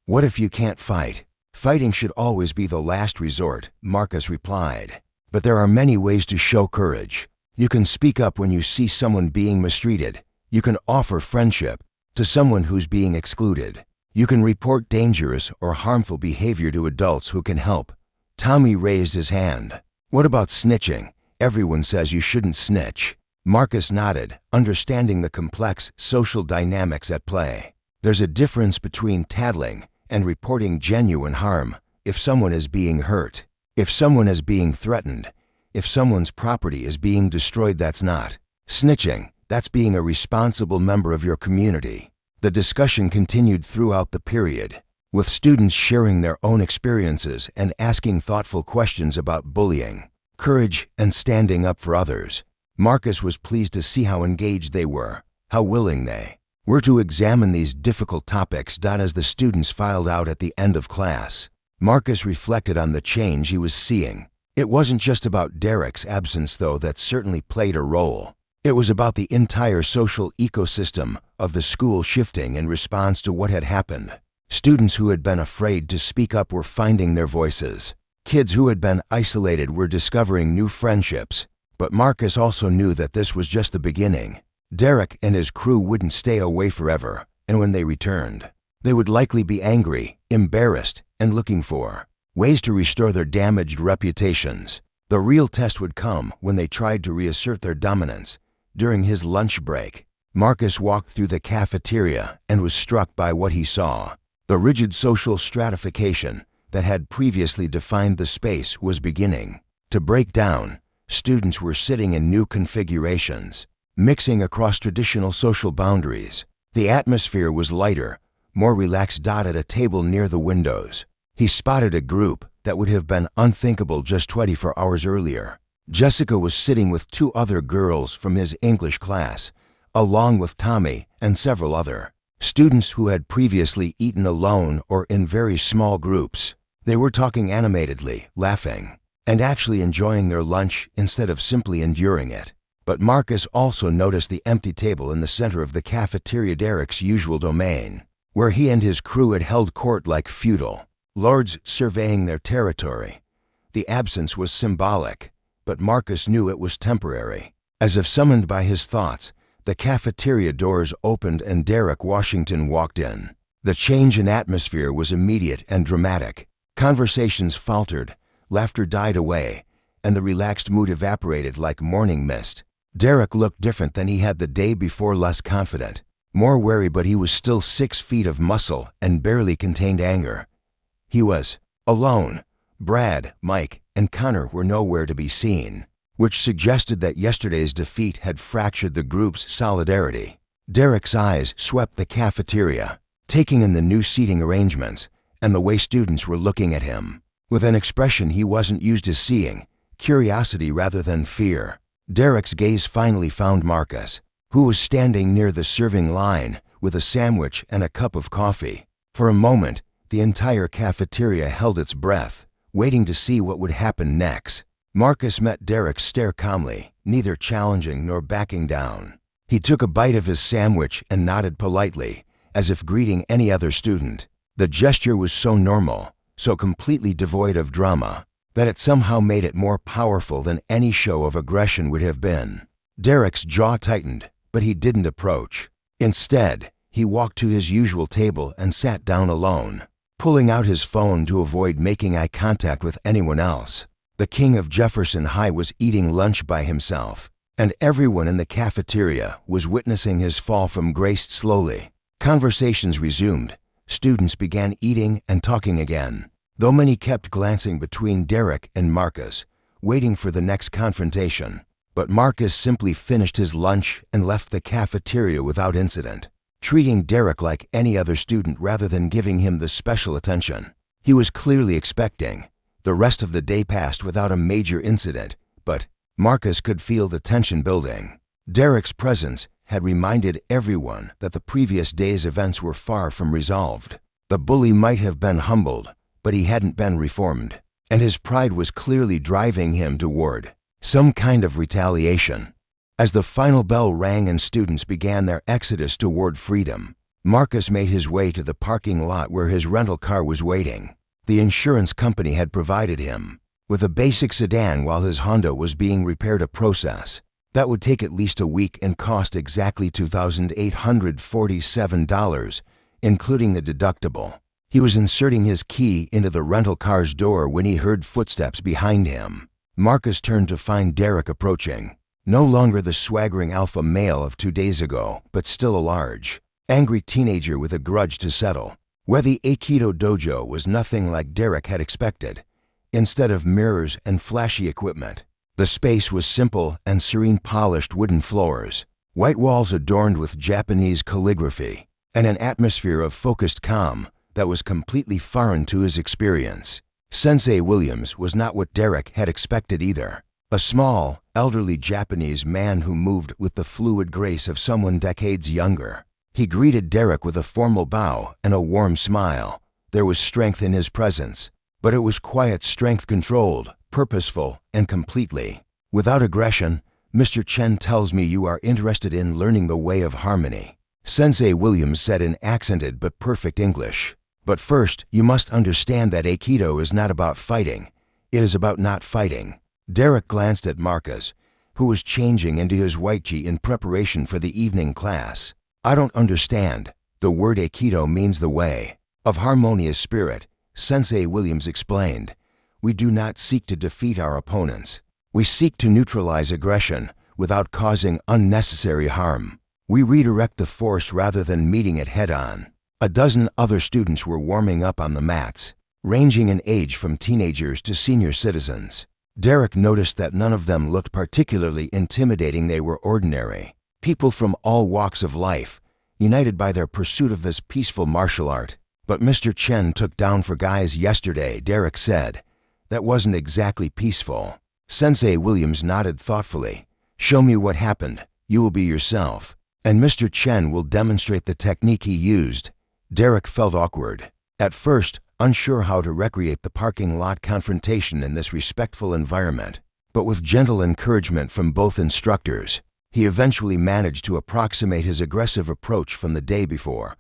What if you can't fight?" "Fighting should always be the last resort," Marcus replied. But there are many ways to show courage. You can speak up when you see someone being mistreated. You can offer friendship to someone who's being excluded. You can report dangerous or harmful behavior to adults who can help. Tommy raised his hand. What about snitching? Everyone says you shouldn't snitch. Marcus nodded, understanding the complex social dynamics at play. There's a difference between tattling and reporting genuine harm. If someone is being hurt, if someone is being threatened, if someone's property is being destroyed, that's not snitching. That's being a responsible member of your community. The discussion continued throughout the period, with students sharing their own experiences and asking thoughtful questions about bullying, courage, and standing up for others. Marcus was pleased to see how engaged they were, how willing they were to examine these difficult topics. As the students filed out at the end of class, Marcus reflected on the change he was seeing. It wasn't just about Derek's absence, though that certainly played a role. It was about the entire social ecosystem of the school shifting in response to what had happened. Students who had been afraid to speak up were finding their voices. Kids who had been isolated were discovering new friendships. But Marcus also knew that this was just the beginning. Derek and his crew wouldn't stay away forever, and when they returned, they would likely be angry, embarrassed, and looking for ways to restore their damaged reputations. The real test would come when they tried to reassert their dominance. During his lunch break, Marcus walked through the cafeteria and was struck by what he saw. The rigid social stratification that had previously defined the space was beginning to break down. Students were sitting in new configurations, mixing across traditional social boundaries. The atmosphere was lighter, more relaxed. At a table near the windows, he spotted a group that would have been unthinkable just 24 hours earlier. Jessica was sitting with 2 other girls from his English class, along with Tommy and several other students who had previously eaten alone or in very small groups. They were talking animatedly, laughing, and actually enjoying their lunch instead of simply enduring it. But Marcus also noticed the empty table in the center of the cafeteria, Derek's usual domain, where he and his crew had held court like feudal lords surveying their territory. The absence was symbolic, but Marcus knew it was temporary. As if summoned by his thoughts, the cafeteria doors opened and Derek Washington walked in. The change in atmosphere was immediate and dramatic. Conversations faltered, laughter died away, and the relaxed mood evaporated like morning mist. Derek looked different than he had the day before, less confident, more wary, but he was still 6 feet of muscle and barely contained anger. He was alone. Brad, Mike, and Connor were nowhere to be seen, which suggested that yesterday's defeat had fractured the group's solidarity. Derek's eyes swept the cafeteria, taking in the new seating arrangements and the way students were looking at him, with an expression he wasn't used to seeing, curiosity rather than fear. Derek's gaze finally found Marcus, who was standing near the serving line with a sandwich and a cup of coffee. For a moment, the entire cafeteria held its breath, waiting to see what would happen next. Marcus met Derek's stare calmly, neither challenging nor backing down. He took a bite of his sandwich and nodded politely, as if greeting any other student. The gesture was so normal, so completely devoid of drama, that it somehow made it more powerful than any show of aggression would have been. Derek's jaw tightened, but he didn't approach. Instead, he walked to his usual table and sat down alone, pulling out his phone to avoid making eye contact with anyone else. The king of Jefferson High was eating lunch by himself, and everyone in the cafeteria was witnessing his fall from grace slowly. Conversations resumed. Students began eating and talking again, though many kept glancing between Derek and Marcus, waiting for the next confrontation. But Marcus simply finished his lunch and left the cafeteria without incident, treating Derek like any other student rather than giving him the special attention he was clearly expecting. The rest of the day passed without a major incident, but Marcus could feel the tension building. Derek's presence had reminded everyone that the previous day's events were far from resolved. The bully might have been humbled, but he hadn't been reformed, and his pride was clearly driving him toward some kind of retaliation. As the final bell rang and students began their exodus toward freedom, Marcus made his way to the parking lot where his rental car was waiting. The insurance company had provided him with a basic sedan while his Honda was being repaired, a process that would take at least a week and cost exactly $2,847, including the deductible. He was inserting his key into the rental car's door when he heard footsteps behind him. Marcus turned to find Derek approaching. No longer the swaggering alpha male of 2 days ago, but still a large, angry teenager with a grudge to settle. Where the Aikido dojo was nothing like Derek had expected. Instead of mirrors and flashy equipment, the space was simple and serene, polished wooden floors, white walls adorned with Japanese calligraphy, and an atmosphere of focused calm that was completely foreign to his experience. Sensei Williams was not what Derek had expected either. A small, elderly Japanese man who moved with the fluid grace of someone decades younger. He greeted Derek with a formal bow and a warm smile. There was strength in his presence, but it was quiet strength, controlled, purposeful, and completely without aggression. "Mr. Chen tells me you are interested in learning the way of harmony," Sensei Williams said in accented but perfect English. "But first, you must understand that Aikido is not about fighting. It is about not fighting." Derek glanced at Marcus, who was changing into his white gi in preparation for the evening class. "I don't understand. The word Aikido means the way of harmonious spirit," Sensei Williams explained. "We do not seek to defeat our opponents. We seek to neutralize aggression without causing unnecessary harm. We redirect the force rather than meeting it head-on." A dozen other students were warming up on the mats, ranging in age from teenagers to senior citizens. Derek noticed that none of them looked particularly intimidating. They were ordinary people from all walks of life, united by their pursuit of this peaceful martial art. "But Mr. Chen took down for guys yesterday," Derek said. "That wasn't exactly peaceful." Sensei Williams nodded thoughtfully. "Show me what happened. You will be yourself, and Mr. Chen will demonstrate the technique he used." Derek felt awkward. At first, unsure how to recreate the parking lot confrontation in this respectful environment. But with gentle encouragement from both instructors, he eventually managed to approximate his aggressive approach from the day before.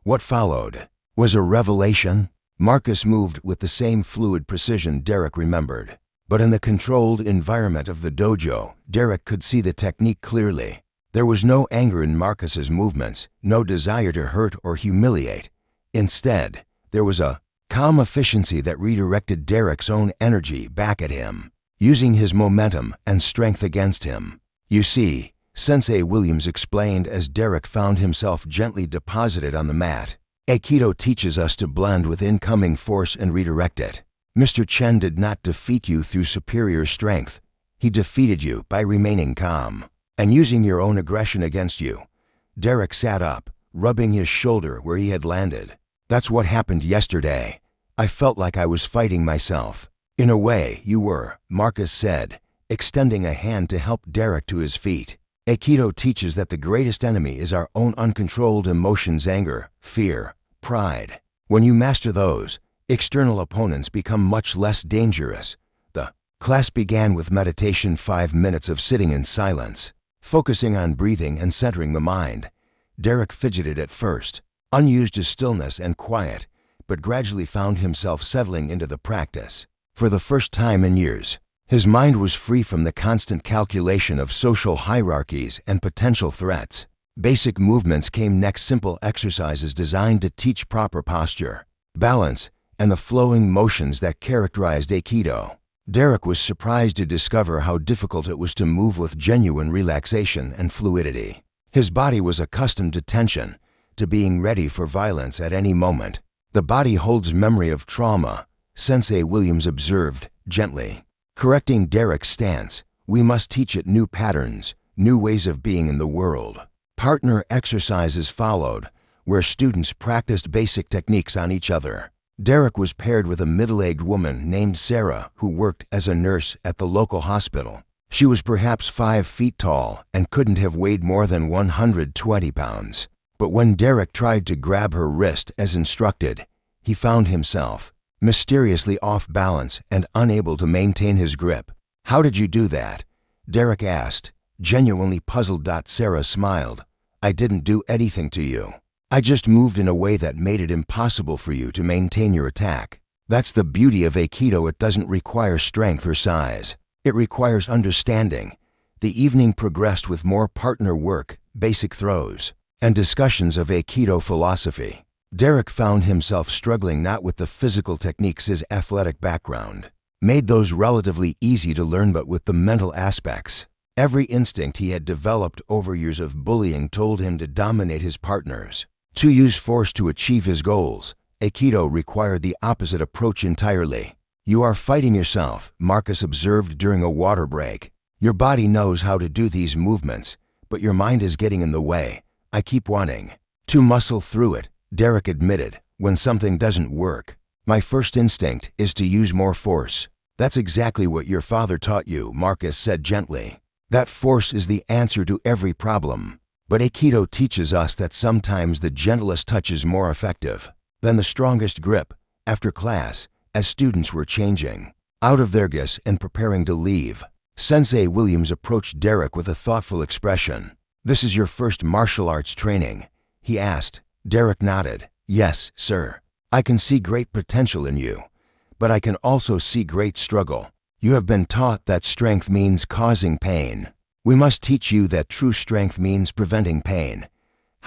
What followed was a revelation. Marcus moved with the same fluid precision Derek remembered. But in the controlled environment of the dojo, Derek could see the technique clearly. There was no anger in Marcus's movements, no desire to hurt or humiliate. Instead, there was a calm efficiency that redirected Derek's own energy back at him, using his momentum and strength against him. "You see," Sensei Williams explained as Derek found himself gently deposited on the mat, "Aikido teaches us to blend with incoming force and redirect it. Mr. Chen did not defeat you through superior strength. He defeated you by remaining calm and using your own aggression against you." Derek sat up, rubbing his shoulder where he had landed. "That's what happened yesterday. I felt like I was fighting myself." "In a way, you were," Marcus said, extending a hand to help Derek to his feet. "Aikido teaches that the greatest enemy is our own uncontrolled emotions: anger, fear, pride. When you master those, external opponents become much less dangerous." The class began with meditation, 5 minutes of sitting in silence, focusing on breathing and centering the mind. Derek fidgeted at first, unused to stillness and quiet, but gradually found himself settling into the practice. For the first time in years, his mind was free from the constant calculation of social hierarchies and potential threats. Basic movements came next, simple exercises designed to teach proper posture, balance, and the flowing motions that characterized Aikido. Derek was surprised to discover how difficult it was to move with genuine relaxation and fluidity. His body was accustomed to tension, to being ready for violence at any moment. "The body holds memory of trauma," Sensei Williams observed gently. Correcting Derek's stance, "We must teach it new patterns, new ways of being in the world." Partner exercises followed, where students practiced basic techniques on each other. Derek was paired with a middle-aged woman named Sarah who worked as a nurse at the local hospital. She was perhaps 5 feet tall and couldn't have weighed more than 120 pounds. But when Derek tried to grab her wrist as instructed, he found himself mysteriously off balance and unable to maintain his grip. "How did you do that?" Derek asked, genuinely puzzled. Sarah smiled. "I didn't do anything to you. I just moved in a way that made it impossible for you to maintain your attack." That's the beauty of Aikido. It doesn't require strength or size. It requires understanding. The evening progressed with more partner work, basic throws, and discussions of Aikido philosophy. Derek found himself struggling not with the physical techniques. His athletic background made those relatively easy to learn, but with the mental aspects. Every instinct he had developed over years of bullying told him to dominate his partners, to use force to achieve his goals. Aikido required the opposite approach entirely. You are fighting yourself, Marcus observed during a water break. Your body knows how to do these movements, but your mind is getting in the way. I keep wanting to muscle through it, Derek admitted. When something doesn't work, my first instinct is to use more force. That's exactly what your father taught you, Marcus said gently. That force is the answer to every problem. But Aikido teaches us that sometimes the gentlest touch is more effective than the strongest grip. After class, as students were changing out of their gis and preparing to leave, Sensei Williams approached Derek with a thoughtful expression. "This is your first martial arts training?" he asked. Derek nodded. "Yes, sir. I can see great potential in you, but I can also see great struggle. You have been taught that strength means causing pain. We must teach you that true strength means preventing pain.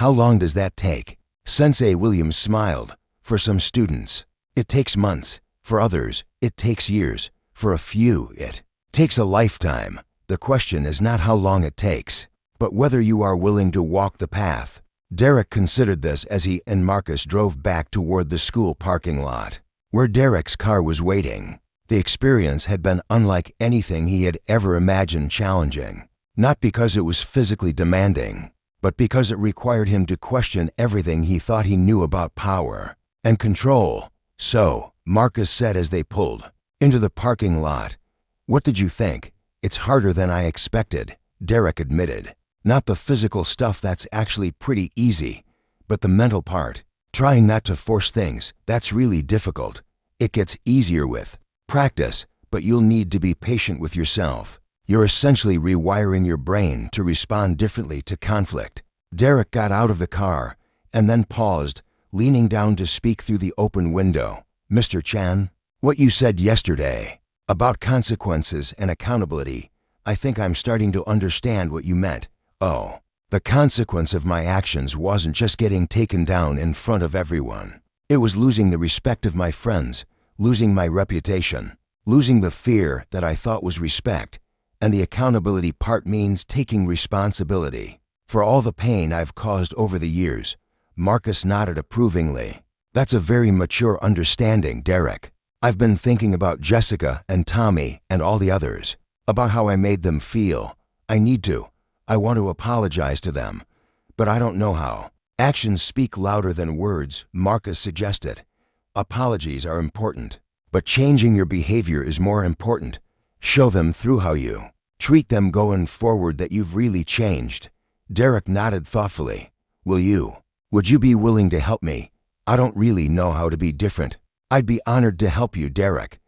How long does that take?" Sensei Williams smiled. "For some students, it takes months. For others, it takes years. For a few, it takes a lifetime. The question is not how long it takes, but whether you are willing to walk the path." Derek considered this as he and Marcus drove back toward the school parking lot, where Derek's car was waiting. The experience had been unlike anything he had ever imagined. Challenging, not because it was physically demanding, but because it required him to question everything he thought he knew about power and control. "So," Marcus said as they pulled into the parking lot, "what did you think?" "It's harder than I expected," Derek admitted. "Not the physical stuff, that's actually pretty easy, but the mental part. Trying not to force things, that's really difficult. It gets easier with practice, but you'll need to be patient with yourself. You're essentially rewiring your brain to respond differently to conflict." Derek got out of the car and then paused, leaning down to speak through the open window. "Mr. Chan, what you said yesterday about consequences and accountability, I think I'm starting to understand what you meant. Oh, the consequence of my actions wasn't just getting taken down in front of everyone. It was losing the respect of my friends, losing my reputation, losing the fear that I thought was respect. And the accountability part means taking responsibility for all the pain I've caused over the years." Marcus nodded approvingly. "That's a very mature understanding, Derek. I've been thinking about Jessica and Tommy and all the others, about how I made them feel. I need to. I want to apologize to them, but I don't know how." "Actions speak louder than words," Marcus suggested. "Apologies are important, but changing your behavior is more important. Show them through how you treat them going forward that you've really changed." Derek nodded thoughtfully. Would you be willing to help me? I don't really know how to be different." "I'd be honored to help you, Derek.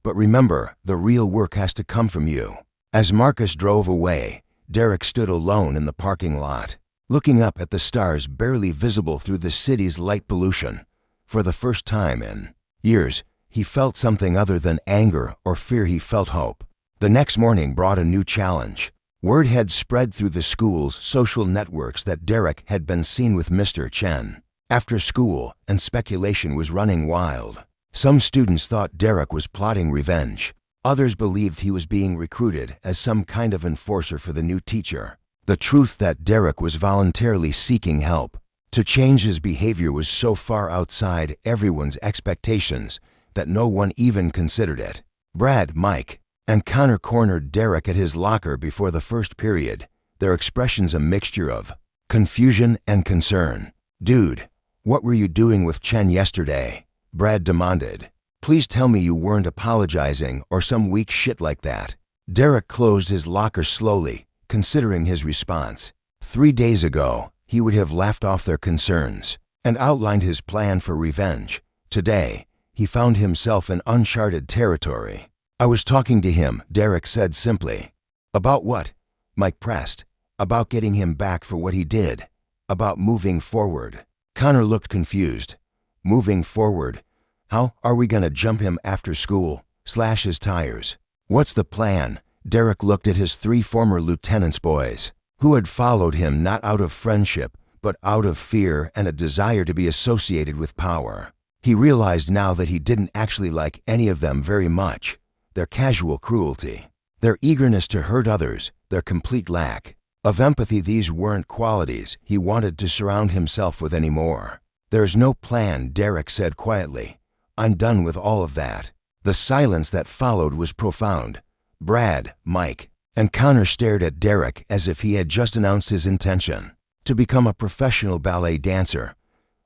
But remember, the real work has to come from you." As Marcus drove away, Derek stood alone in the parking lot, looking up at the stars barely visible through the city's light pollution. For the first time in years, he felt something other than anger or fear. He felt hope. The next morning brought a new challenge. Word had spread through the school's social networks that Derek had been seen with Mr. Chen after school, and speculation was running wild. Some students thought Derek was plotting revenge. Others believed he was being recruited as some kind of enforcer for the new teacher. The truth that Derek was voluntarily seeking help to change his behavior was so far outside everyone's expectations that no one even considered it. Brad, Mike, and Connor cornered Derek at his locker before the first period, their expressions a mixture of confusion and concern. "Dude, what were you doing with Chen yesterday?" Brad demanded. "Please tell me you weren't apologizing or some weak shit like that." Derek closed his locker slowly, considering his response. 3 days ago, he would have laughed off their concerns and outlined his plan for revenge. Today, he found himself in uncharted territory. "I was talking to him," Derek said simply. "About what?" Mike pressed. "About getting him back for what he did. About moving forward." Connor looked confused. "Moving forward? How are we gonna jump him after school? Slash his tires? What's the plan? Derek looked at his 3 former lieutenant's boys, who had followed him not out of friendship, but out of fear and a desire to be associated with power. He realized now that he didn't actually like any of them very much. Their casual cruelty, their eagerness to hurt others, their complete lack of empathy, these weren't qualities he wanted to surround himself with anymore. There's no plan, Derek said quietly. I'm done with all of that. The silence that followed was profound. Brad, Mike, and Connor stared at Derek as if he had just announced his intention to become a professional ballet dancer.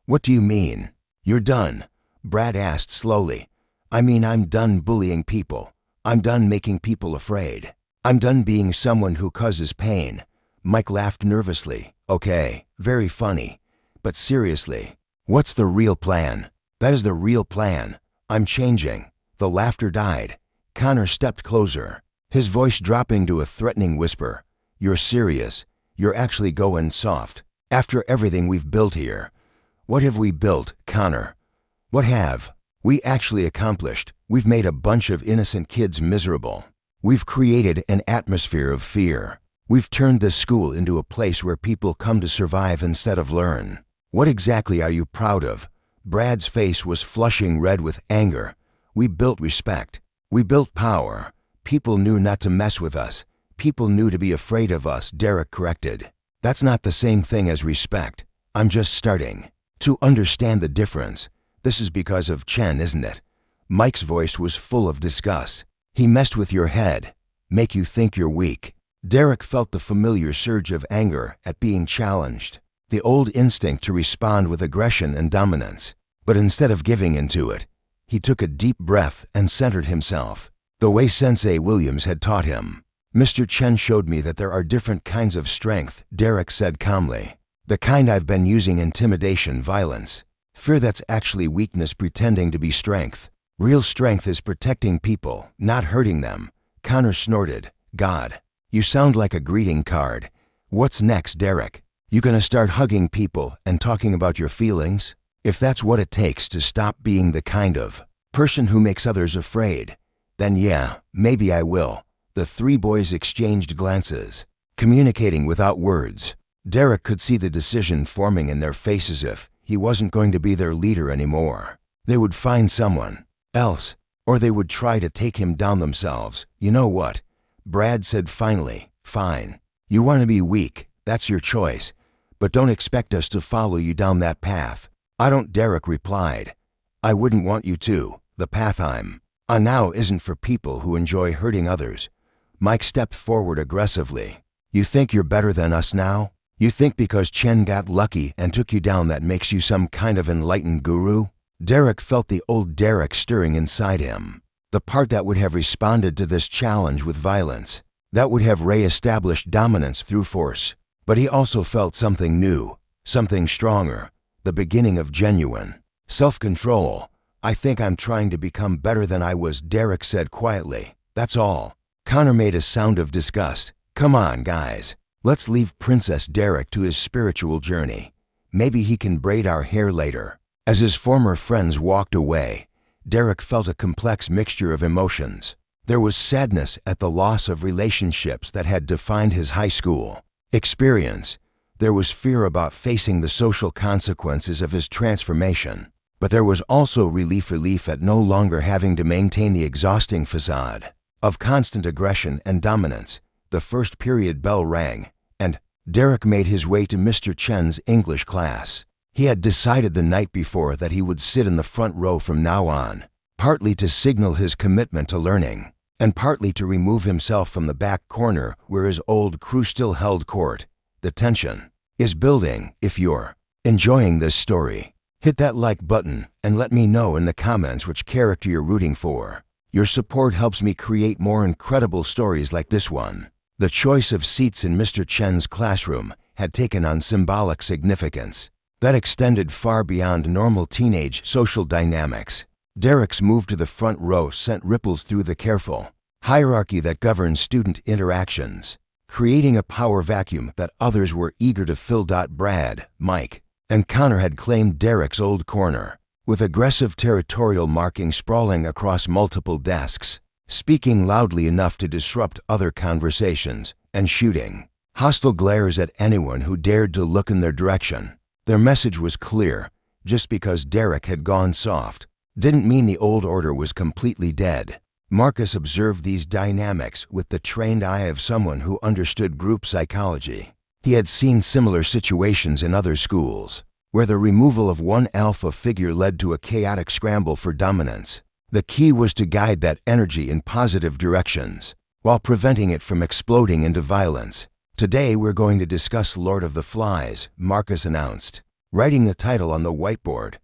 What do you mean? You're done? Brad asked slowly. I mean, I'm done bullying people. I'm done making people afraid. I'm done being someone who causes pain. Mike laughed nervously. Okay, very funny. But seriously, what's the real plan? That is the real plan. I'm changing. The laughter died. Connor stepped closer, his voice dropping to a threatening whisper. You're serious? You're actually going soft? After everything we've built here? What have we built, Connor? What have we actually accomplished? We've made a bunch of innocent kids miserable. We've created an atmosphere of fear. We've turned this school into a place where people come to survive instead of learn. What exactly are you proud of? Brad's face was flushing red with anger. We built respect. We built power. People knew not to mess with us. People knew to be afraid of us, Derek corrected. That's not the same thing as respect. I'm just starting to understand the difference. This is because of Chen, isn't it? Mike's voice was full of disgust. He messed with your head, make you think you're weak. Derek felt the familiar surge of anger at being challenged, the old instinct to respond with aggression and dominance. But instead of giving into it, he took a deep breath and centered himself, the way Sensei Williams had taught him. Mr. Chen showed me that there are different kinds of strength, Derek said calmly. The kind I've been using: intimidation, violence, fear. That's actually weakness pretending to be strength. Real strength is protecting people, not hurting them. Connor snorted. God, you sound like a greeting card. What's next, Derek? You gonna start hugging people and talking about your feelings? If that's what it takes to stop being the kind of person who makes others afraid, then yeah, maybe I will. The 3 boys exchanged glances, communicating without words. Derek could see the decision forming in their faces. If he wasn't going to be their leader anymore, they would find someone else, or they would try to take him down themselves. You know what? Brad said finally. Fine. You want to be weak, that's your choice, but don't expect us to follow you down that path. I don't, Derek replied. I wouldn't want you to. The path I'm on now isn't for people who enjoy hurting others. Mike stepped forward aggressively. You think you're better than us now? You think because Chen got lucky and took you down that makes you some kind of enlightened guru? Derek felt the old Derek stirring inside him. The part that would have responded to this challenge with violence, that would have re-established dominance through force. But he also felt something new, something stronger, the beginning of genuine self-control. I think I'm trying to become better than I was, Derek said quietly. That's all. Connor made a sound of disgust. Come on, guys. Let's leave Princess Derek to his spiritual journey. Maybe he can braid our hair later. As his former friends walked away, Derek felt a complex mixture of emotions. There was sadness at the loss of relationships that had defined his high school experience. There was fear about facing the social consequences of his transformation. But there was also relief at no longer having to maintain the exhausting facade of constant aggression and dominance. The first period bell rang, and Derek made his way to Mr. Chen's English class. He had decided the night before that he would sit in the front row from now on, partly to signal his commitment to learning, and partly to remove himself from the back corner where his old crew still held court. The tension is building. If you're enjoying this story, hit that like button and let me know in the comments which character you're rooting for. Your support helps me create more incredible stories like this one. The choice of seats in Mr. Chen's classroom had taken on symbolic significance that extended far beyond normal teenage social dynamics. Derek's move to the front row sent ripples through the careful hierarchy that governs student interactions, creating a power vacuum that others were eager to fill. Brad, Mike, and Connor had claimed Derek's old corner. with aggressive territorial marking sprawling across multiple desks, speaking loudly enough to disrupt other conversations, and shooting hostile glares at anyone who dared to look in their direction. Their message was clear: just because Derek had gone soft didn't mean the old order was completely dead. Marcus observed these dynamics with the trained eye of someone who understood group psychology. He had seen similar situations in other schools, where the removal of one alpha figure led to a chaotic scramble for dominance. The key was to guide that energy in positive directions, while preventing it from exploding into violence. Today we're going to discuss Lord of the Flies, Marcus announced, writing the title on the whiteboard.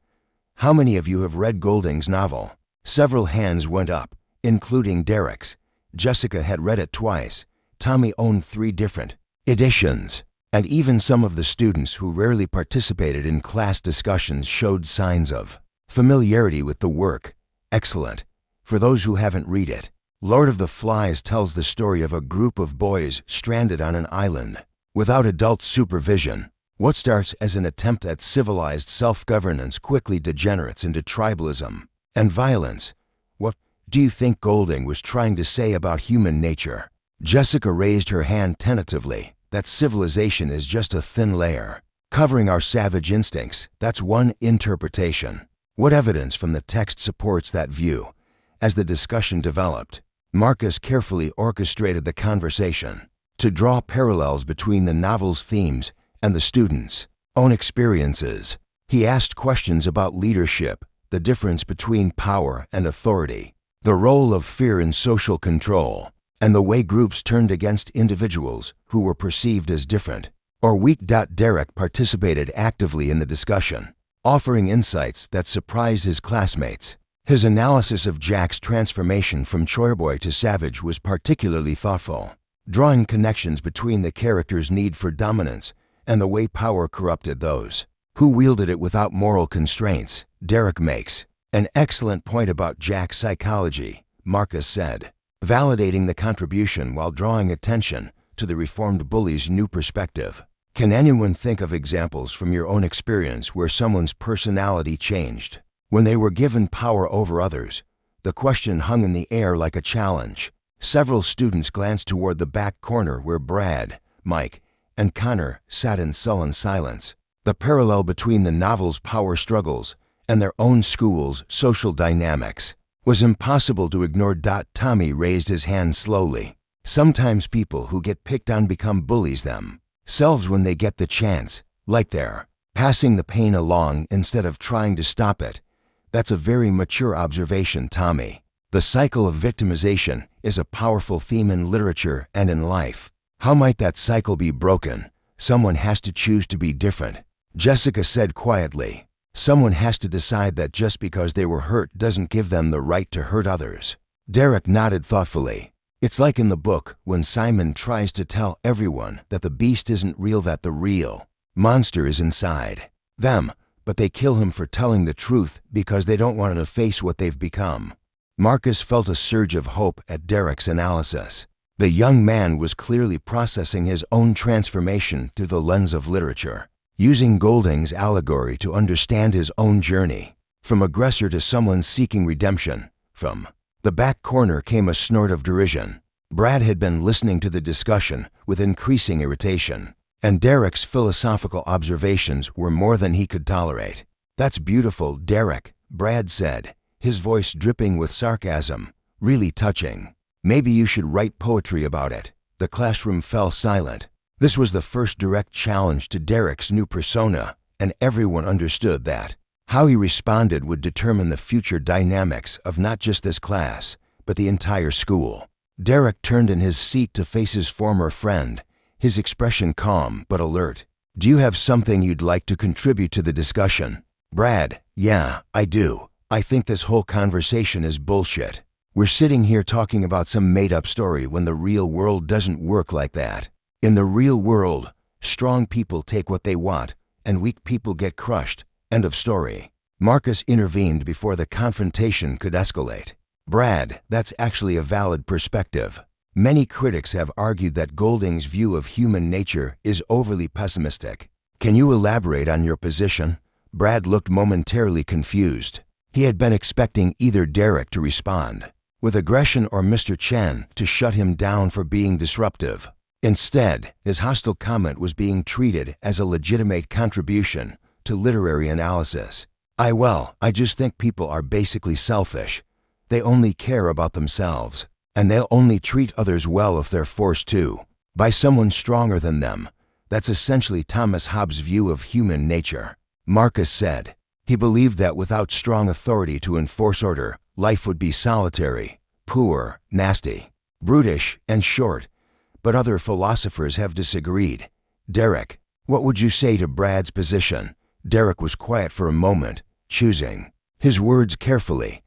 How many of you have read Golding's novel? Several hands went up, including Derek's. Jessica had read it twice. Tommy owned 3 different editions. And even some of the students who rarely participated in class discussions showed signs of familiarity with the work. Excellent. For those who haven't read it, Lord of the Flies tells the story of a group of boys stranded on an island, without adult supervision. What starts as an attempt at civilized self-governance quickly degenerates into tribalism and violence. What do you think Golding was trying to say about human nature? Jessica raised her hand tentatively. That civilization is just a thin layer, covering our savage instincts. That's one interpretation. What evidence from the text supports that view? As the discussion developed, Marcus carefully orchestrated the conversation to draw parallels between the novel's themes and the students' own experiences. He asked questions about leadership, the difference between power and authority, the role of fear in social control, and the way groups turned against individuals who were perceived as different or weak. Derek participated actively in the discussion, offering insights that surprised his classmates. His analysis of Jack's transformation from choirboy to savage was particularly thoughtful, drawing connections between the character's need for dominance and the way power corrupted those who wielded it without moral constraints. Derek makes an excellent point about Jack's psychology, Marcus said, validating the contribution while drawing attention to the reformed bully's new perspective. Can anyone think of examples from your own experience where someone's personality changed when they were given power over others? The question hung in the air like a challenge. Several students glanced toward the back corner where Brad, Mike, and Connor sat in sullen silence. The parallel between the novel's power struggles and their own school's social dynamics was impossible to ignore. Tommy raised his hand slowly. Sometimes people who get picked on become bullies themselves when they get the chance, like they're passing the pain along instead of trying to stop it. That's a very mature observation, Tommy. The cycle of victimization is a powerful theme in literature and in life. How might that cycle be broken? Someone has to choose to be different, Jessica said quietly. Someone has to decide that just because they were hurt doesn't give them the right to hurt others. Derek nodded thoughtfully. It's like in the book when Simon tries to tell everyone that the beast isn't real, that the real monster is inside them, but they kill him for telling the truth because they don't want to face what they've become. Marcus felt a surge of hope at Derek's analysis. The young man was clearly processing his own transformation through the lens of literature, using Golding's allegory to understand his own journey, from aggressor to someone seeking redemption. From the back corner came a snort of derision. Brad had been listening to the discussion with increasing irritation, and Derek's philosophical observations were more than he could tolerate. That's beautiful, Derek, Brad said, his voice dripping with sarcasm. Really touching. Maybe you should write poetry about it. The classroom fell silent. This was the first direct challenge to Derek's new persona, and everyone understood that how he responded would determine the future dynamics of not just this class, but the entire school. Derek turned in his seat to face his former friend, his expression calm but alert. Do you have something you'd like to contribute to the discussion? Brad, yeah, I do. I think this whole conversation is bullshit. We're sitting here talking about some made-up story when the real world doesn't work like that. In the real world, strong people take what they want, and weak people get crushed. End of story. Marcus intervened before the confrontation could escalate. Brad, that's actually a valid perspective. Many critics have argued that Golding's view of human nature is overly pessimistic. Can you elaborate on your position? Brad looked momentarily confused. He had been expecting either Derek to respond with aggression or Mr. Chen to shut him down for being disruptive. Instead, his hostile comment was being treated as a legitimate contribution to literary analysis. I just think people are basically selfish. They only care about themselves, and they'll only treat others well if they're forced to, by someone stronger than them. That's essentially Thomas Hobbes' view of human nature. Marcus said. He believed that without strong authority to enforce order, life would be solitary, poor, nasty, brutish, and short. But other philosophers have disagreed. Derek, what would you say to Brad's position? Derek was quiet for a moment, choosing his words carefully.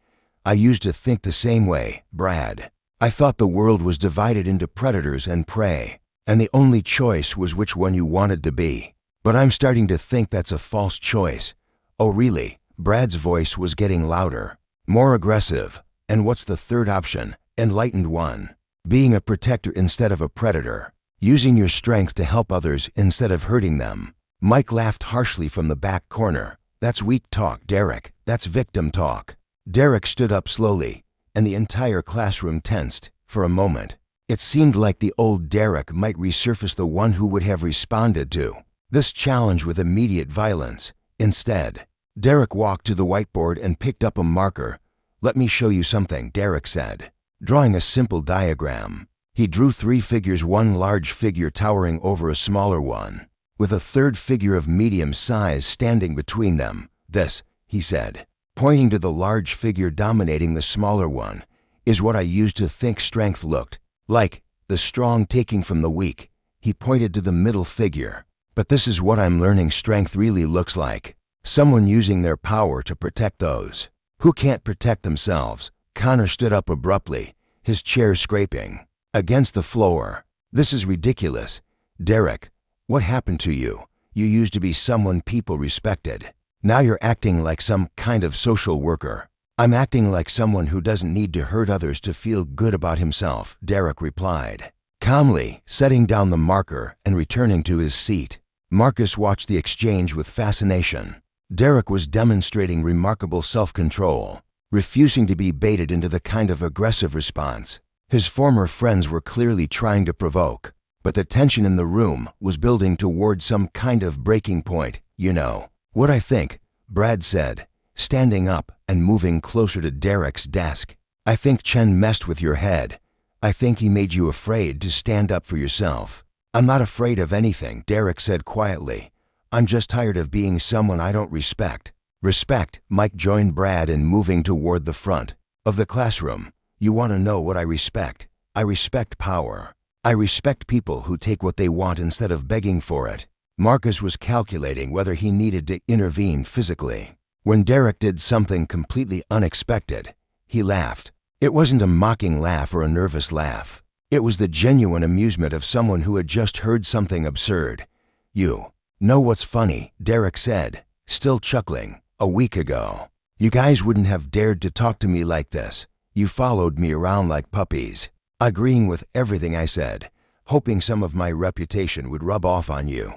I used to think the same way, Brad. I thought the world was divided into predators and prey, and the only choice was which one you wanted to be. But I'm starting to think that's a false choice. Oh really? Brad's voice was getting louder, more aggressive. And what's the third option? Enlightened one. Being a protector instead of a predator. Using your strength to help others instead of hurting them. Mike laughed harshly from the back corner. That's weak talk, Derek. That's victim talk. Derek stood up slowly, and the entire classroom tensed for a moment. It seemed like the old Derek might resurface, the one who would have responded to this challenge with immediate violence. Instead, Derek walked to the whiteboard and picked up a marker. Let me show you something, Derek said, drawing a simple diagram. He drew 3 figures, one large figure towering over a smaller one, with a third figure of medium size standing between them. This, he said, pointing to the large figure dominating the smaller one, is what I used to think strength looked like, the strong taking from the weak. He pointed to the middle figure. But this is what I'm learning strength really looks like. Someone using their power to protect those who can't protect themselves. Connor stood up abruptly, his chair scraping against the floor. This is ridiculous. Derek, what happened to you? You used to be someone people respected. Now you're acting like some kind of social worker. I'm acting like someone who doesn't need to hurt others to feel good about himself, Derek replied, calmly setting down the marker and returning to his seat. Marcus watched the exchange with fascination. Derek was demonstrating remarkable self-control, refusing to be baited into the kind of aggressive response his former friends were clearly trying to provoke. But the tension in the room was building toward some kind of breaking point. You know what I think, Brad said, standing up and moving closer to Derek's desk. I think Chen messed with your head. I think he made you afraid to stand up for yourself. I'm not afraid of anything, Derek said quietly. I'm just tired of being someone I don't respect. Respect? Mike joined Brad in moving toward the front of the classroom. You want to know what I respect? I respect power. I respect people who take what they want instead of begging for it. Marcus was calculating whether he needed to intervene physically when Derek did something completely unexpected. He laughed. It wasn't a mocking laugh or a nervous laugh. It was the genuine amusement of someone who had just heard something absurd. You know what's funny? Derek said, still chuckling. A week ago, you guys wouldn't have dared to talk to me like this. You followed me around like puppies, agreeing with everything I said, hoping some of my reputation would rub off on you.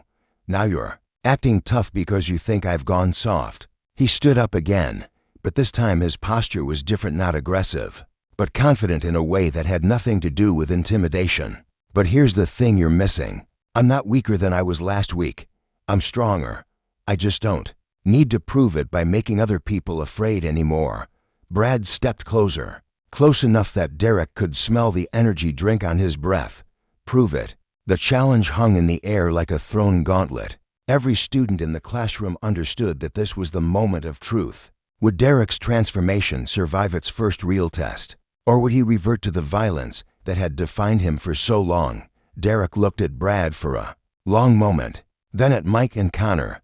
Now you're acting tough because you think I've gone soft. He stood up again, but this time his posture was different, not aggressive, but confident in a way that had nothing to do with intimidation. But here's the thing you're missing. I'm not weaker than I was last week. I'm stronger. I just don't need to prove it by making other people afraid anymore. Brad stepped closer, close enough that Derek could smell the energy drink on his breath. Prove it. The challenge hung in the air like a thrown gauntlet. Every student in the classroom understood that this was the moment of truth. Would Derek's transformation survive its first real test? Or would he revert to the violence that had defined him for so long? Derek looked at Brad for a long moment, then at Mike and Connor,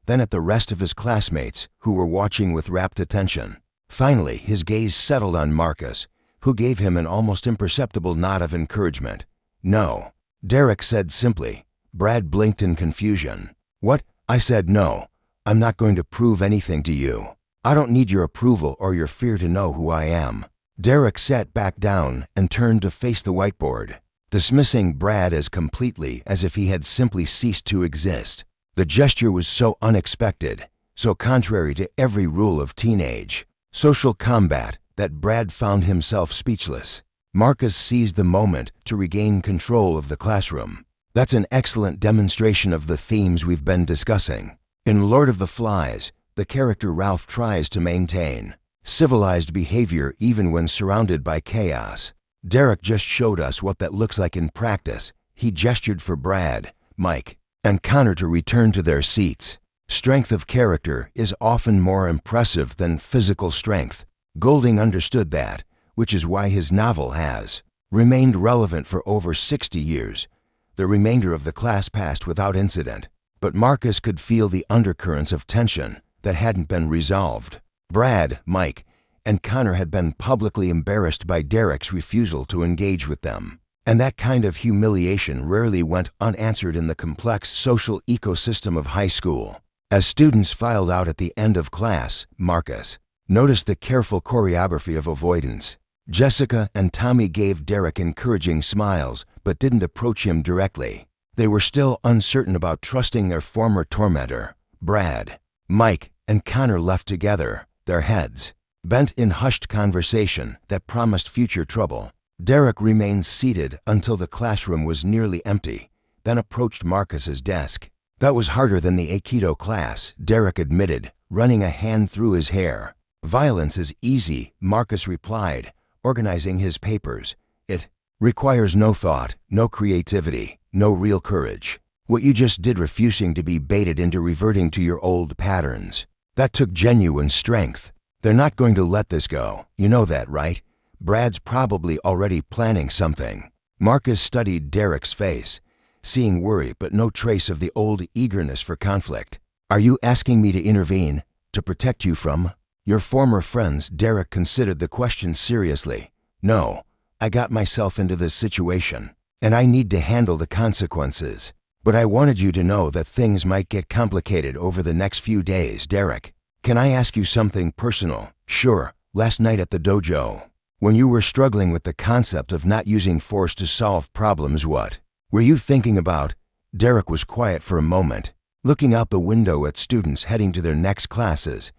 then at the rest of his classmates who were watching with rapt attention. Finally, his gaze settled on Marcus, who gave him an almost imperceptible nod of encouragement. No, Derek said simply. Brad blinked in confusion. What? I said no. I'm not going to prove anything to you. I don't need your approval or your fear to know who I am. Derek sat back down and turned to face the whiteboard, dismissing Brad as completely as if he had simply ceased to exist. The gesture was so unexpected, so contrary to every rule of teenage social combat that Brad found himself speechless. Marcus seized the moment to regain control of the classroom. That's an excellent demonstration of the themes we've been discussing. In Lord of the Flies, the character Ralph tries to maintain civilized behavior even when surrounded by chaos. Derek just showed us what that looks like in practice. He gestured for Brad, Mike, and Connor to return to their seats. Strength of character is often more impressive than physical strength. Golding understood that, which is why his novel has remained relevant for over 60 years. The remainder of the class passed without incident, but Marcus could feel the undercurrents of tension that hadn't been resolved. Brad, Mike, and Connor had been publicly embarrassed by Derek's refusal to engage with them, and that kind of humiliation rarely went unanswered in the complex social ecosystem of high school. As students filed out at the end of class, Marcus noticed the careful choreography of avoidance. Jessica and Tommy gave Derek encouraging smiles, but didn't approach him directly. They were still uncertain about trusting their former tormentor. Brad, Mike, and Connor left together, their heads bent in hushed conversation that promised future trouble. Derek remained seated until the classroom was nearly empty, then approached Marcus's desk. That was harder than the Aikido class, Derek admitted, running a hand through his hair. Violence is easy, Marcus replied, organizing his papers. It requires no thought, no creativity, no real courage. What you just did, refusing to be baited into reverting to your old patterns. That took genuine strength. They're not going to let this go. You know that, right? Brad's probably already planning something. Marcus studied Derek's face, seeing worry but no trace of the old eagerness for conflict. Are you asking me to intervene, to protect you from your former friends? Derek considered the question seriously. No, I got myself into this situation, and I need to handle the consequences. But I wanted you to know that things might get complicated over the next few days, Derek. Can I ask you something personal? Sure. Last night at the dojo, when you were struggling with the concept of not using force to solve problems, what were you thinking about? Derek was quiet for a moment, looking out the window at students heading to their next classes.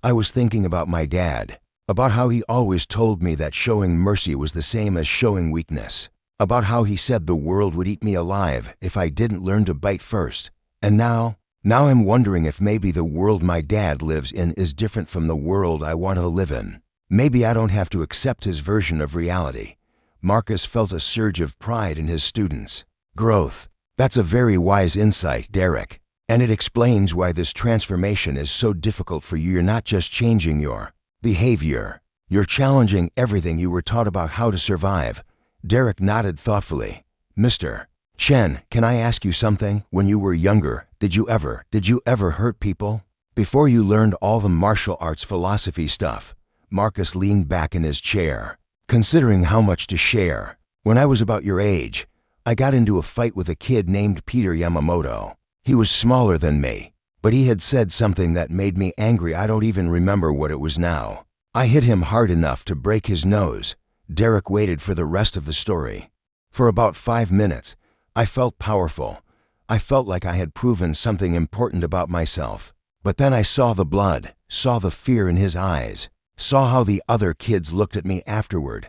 I was thinking about my dad, about how he always told me that showing mercy was the same as showing weakness, about how he said the world would eat me alive if I didn't learn to bite first. And now I'm wondering if maybe the world my dad lives in is different from the world I want to live in. Maybe I don't have to accept his version of reality. Marcus felt a surge of pride in his students. Growth. That's a very wise insight, Derek. And it explains why this transformation is so difficult for you. You're not just changing your behavior. You're challenging everything you were taught about how to survive. Derek nodded thoughtfully. Mr. Chen, can I ask you something? When you were younger, did you ever hurt people? Before you learned all the martial arts philosophy stuff? Marcus leaned back in his chair, considering how much to share. When I was about your age, I got into a fight with a kid named Peter Yamamoto. He was smaller than me, but he had said something that made me angry. I don't even remember what it was now. I hit him hard enough to break his nose. Derek waited for the rest of the story. For about 5 minutes, I felt powerful. I felt like I had proven something important about myself. But then I saw the blood, saw the fear in his eyes, saw how the other kids looked at me afterward,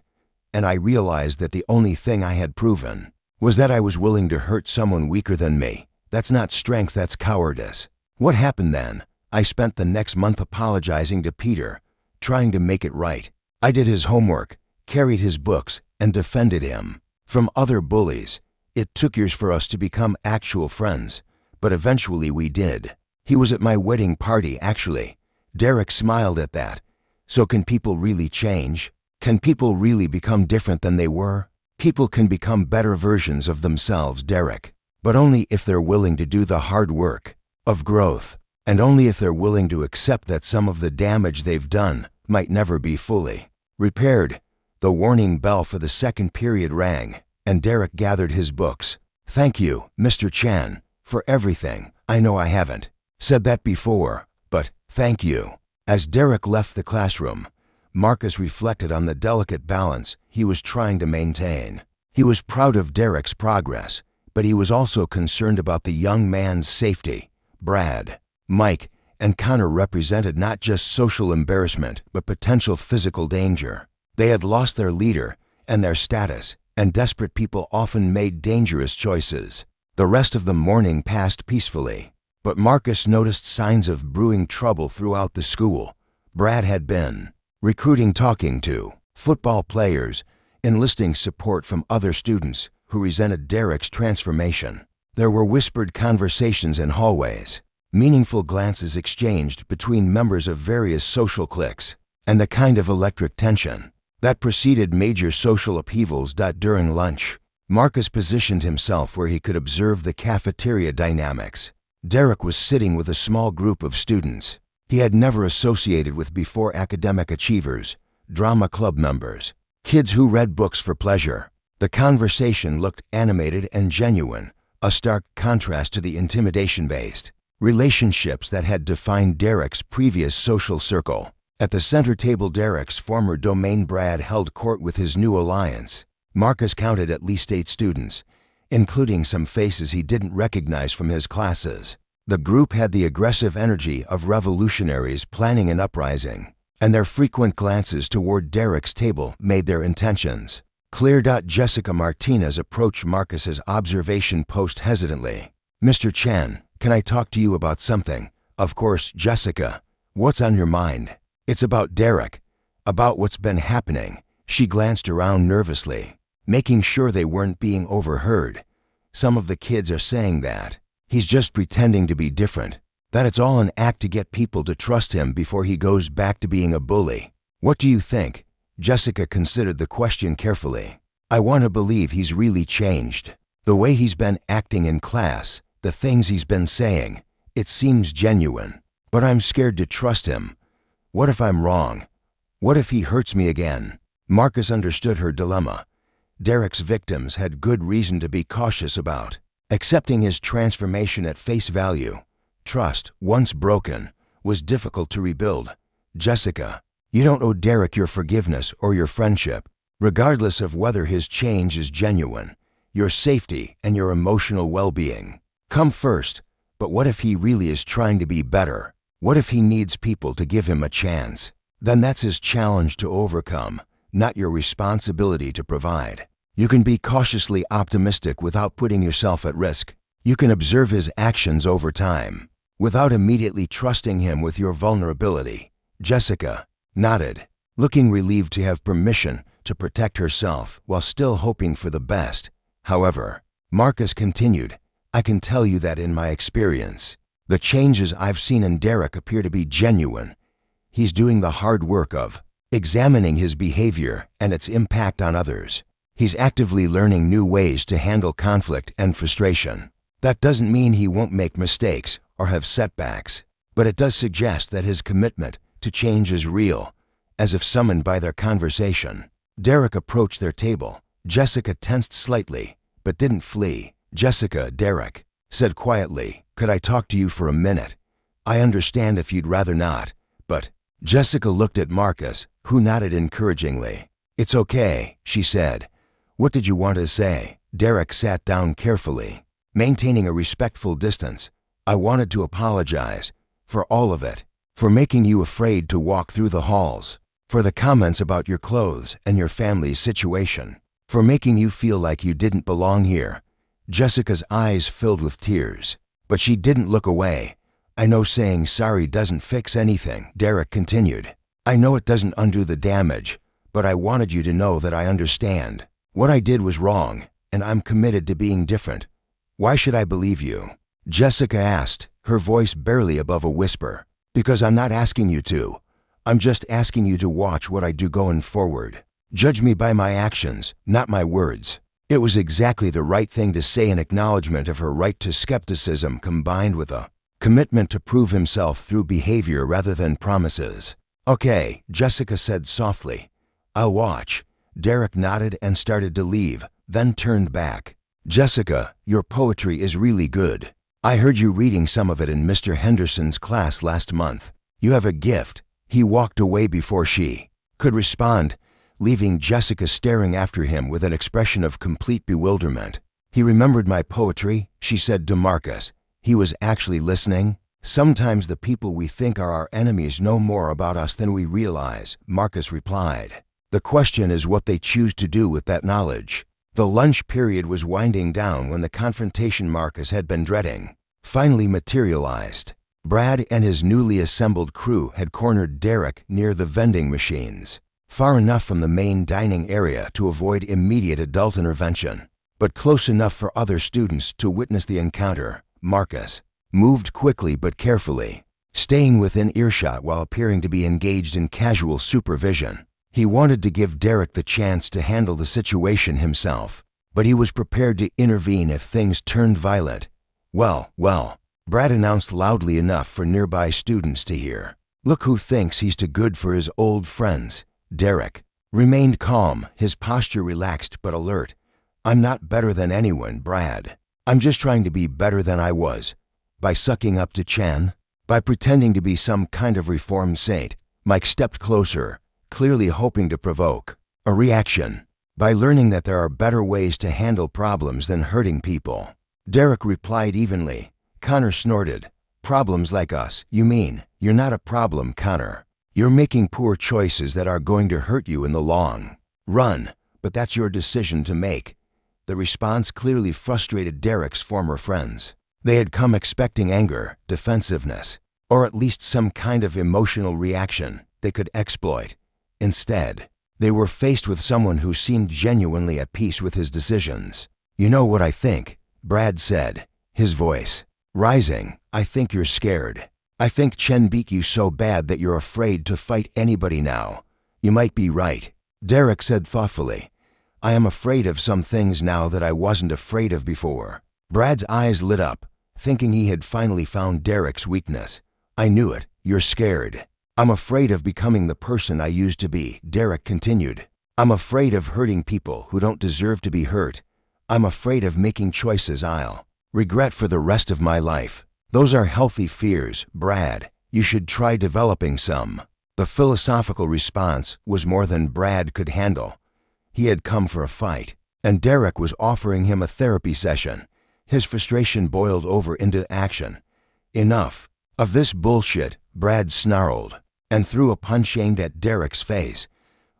and I realized that the only thing I had proven was that I was willing to hurt someone weaker than me. That's not strength, that's cowardice. What happened then? I spent the next month apologizing to Peter, trying to make it right. I did his homework, carried his books, and defended him from other bullies. It took years for us to become actual friends, but eventually we did. He was at my wedding party, actually. Derek smiled at that. So can people really change? Can people really become different than they were? People can become better versions of themselves, Derek, but only if they're willing to do the hard work of growth, and only if they're willing to accept that some of the damage they've done might never be fully repaired. The warning bell for the second period rang, and Derek gathered his books. Thank you, Mr. Chen, for everything. I know I haven't said that before, but thank you. As Derek left the classroom, Marcus reflected on the delicate balance he was trying to maintain. He was proud of Derek's progress, but he was also concerned about the young man's safety. Brad, Mike, encounter represented not just social embarrassment, but potential physical danger. They had lost their leader and their status, and desperate people often made dangerous choices. The rest of the morning passed peacefully, but Marcus noticed signs of brewing trouble throughout the school. Brad had been recruiting, talking to football players, enlisting support from other students who resented Derek's transformation. There were whispered conversations in hallways, meaningful glances exchanged between members of various social cliques, and the kind of electric tension that preceded major social upheavals. During lunch, Marcus positioned himself where he could observe the cafeteria dynamics. Derek was sitting with a small group of students he had never associated with before: academic achievers, drama club members, kids who read books for pleasure. The conversation looked animated and genuine, a stark contrast to the intimidation-based relationships that had defined Derek's previous social circle. At the center table, Derek's former domain, Brad held court with his new alliance. Marcus counted at least 8 students, including some faces he didn't recognize from his classes. The group had the aggressive energy of revolutionaries planning an uprising, and their frequent glances toward Derek's table made their intentions clear. Jessica Martinez approached Marcus's observation post hesitantly. "Mr. Chen, can I talk to you about something?" "Of course, Jessica. What's on your mind?" "It's about Derek, about what's been happening." She glanced around nervously, making sure they weren't being overheard. "Some of the kids are saying that he's just pretending to be different, that it's all an act to get people to trust him before he goes back to being a bully. What do you think?" Jessica considered the question carefully. "I want to believe he's really changed. The way he's been acting in class, the things he's been saying, it seems genuine. But I'm scared to trust him. What if I'm wrong? What if he hurts me again?" Marcus understood her dilemma. Derek's victims had good reason to be cautious about accepting his transformation at face value. Trust, once broken, was difficult to rebuild. "Jessica, you don't owe Derek your forgiveness or your friendship. Regardless of whether his change is genuine, your safety and your emotional well-being come first. But what if he really is trying to be better? What if he needs people to give him a chance? Then that's his challenge to overcome, not your responsibility to provide. You can be cautiously optimistic without putting yourself at risk. You can observe his actions over time, without immediately trusting him with your vulnerability." Jessica nodded, looking relieved to have permission to protect herself while still hoping for the best. "However," Marcus continued, "I can tell you that in my experience, the changes I've seen in Derek appear to be genuine. He's doing the hard work of examining his behavior and its impact on others. He's actively learning new ways to handle conflict and frustration. That doesn't mean he won't make mistakes or have setbacks, but it does suggest that his commitment to change is real," as if summoned by their conversation. Derek approached their table. Jessica tensed slightly, but didn't flee. "Jessica," Derek said quietly, "could I talk to you for a minute? I understand if you'd rather not, but..." Jessica looked at Marcus, who nodded encouragingly. "It's okay," she said. "What did you want to say?" Derek sat down carefully, maintaining a respectful distance. "I wanted to apologize for all of it, for making you afraid to walk through the halls, for the comments about your clothes and your family's situation, for making you feel like you didn't belong here." Jessica's eyes filled with tears, but she didn't look away. "I know saying sorry doesn't fix anything," Derek continued. "I know it doesn't undo the damage, but I wanted you to know that I understand. What I did was wrong, and I'm committed to being different. Why should I believe you?" Jessica asked, her voice barely above a whisper. "Because I'm not asking you to. I'm just asking you to watch what I do going forward. Judge me by my actions, not my words." It was exactly the right thing to say, an acknowledgement of her right to skepticism combined with a commitment to prove himself through behavior rather than promises. "Okay," Jessica said softly. "I'll watch." Derek nodded and started to leave, then turned back. "Jessica, your poetry is really good. I heard you reading some of it in Mr. Henderson's class last month. You have a gift." He walked away before she could respond, leaving Jessica staring after him with an expression of complete bewilderment. "He remembered my poetry," she said to Marcus. "He was actually listening." Sometimes the people we think are our enemies know more about us than we realize, Marcus replied. The question is what they choose to do with that knowledge. The lunch period was winding down when the confrontation Marcus had been dreading finally materialized. Brad and his newly assembled crew had cornered Derek near the vending machines, far enough from the main dining area to avoid immediate adult intervention, but close enough for other students to witness the encounter. Marcus moved quickly but carefully, staying within earshot while appearing to be engaged in casual supervision. He wanted to give Derek the chance to handle the situation himself, but he was prepared to intervene if things turned violent. Well, Brad announced loudly enough for nearby students to hear. Look who thinks he's too good for his old friends. Derek remained calm, his posture relaxed but alert. I'm not better than anyone, Brad. I'm just trying to be better than I was. By sucking up to Chen? By pretending to be some kind of reformed saint? Mike stepped closer, clearly hoping to provoke a reaction. By learning that there are better ways to handle problems than hurting people. Derek replied evenly. Connor snorted. Problems like us, you mean? You're not a problem, Connor. You're making poor choices that are going to hurt you in the long run, but that's your decision to make. The response clearly frustrated Derek's former friends. They had come expecting anger, defensiveness, or at least some kind of emotional reaction they could exploit. Instead, they were faced with someone who seemed genuinely at peace with his decisions. You know what I think, Brad said, his voice rising. I think you're scared. I think Chen beat you so bad that you're afraid to fight anybody now. You might be right, Derek said thoughtfully. I am afraid of some things now that I wasn't afraid of before. Brad's eyes lit up, thinking he had finally found Derek's weakness. I knew it. You're scared. I'm afraid of becoming the person I used to be, Derek continued. I'm afraid of hurting people who don't deserve to be hurt. I'm afraid of making choices I'll regret for the rest of my life. Those are healthy fears, Brad. You should try developing some. The philosophical response was more than Brad could handle. He had come for a fight, and Derek was offering him a therapy session. His frustration boiled over into action. Enough of this bullshit, Brad snarled, and threw a punch aimed at Derek's face.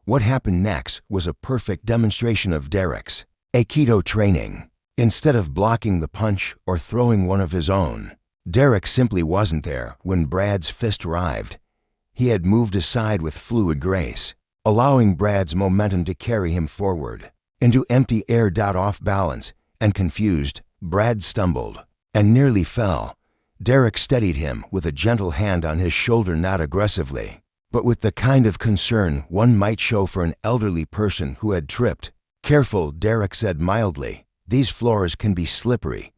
What happened next was a perfect demonstration of Derek's Aikido training. Instead of blocking the punch or throwing one of his own, Derek simply wasn't there when Brad's fist arrived. He had moved aside with fluid grace, allowing Brad's momentum to carry him forward into empty air. Off balance and confused, Brad stumbled and nearly fell. Derek steadied him with a gentle hand on his shoulder, not aggressively, but with the kind of concern one might show for an elderly person who had tripped. Careful, Derek said mildly. These floors can be slippery.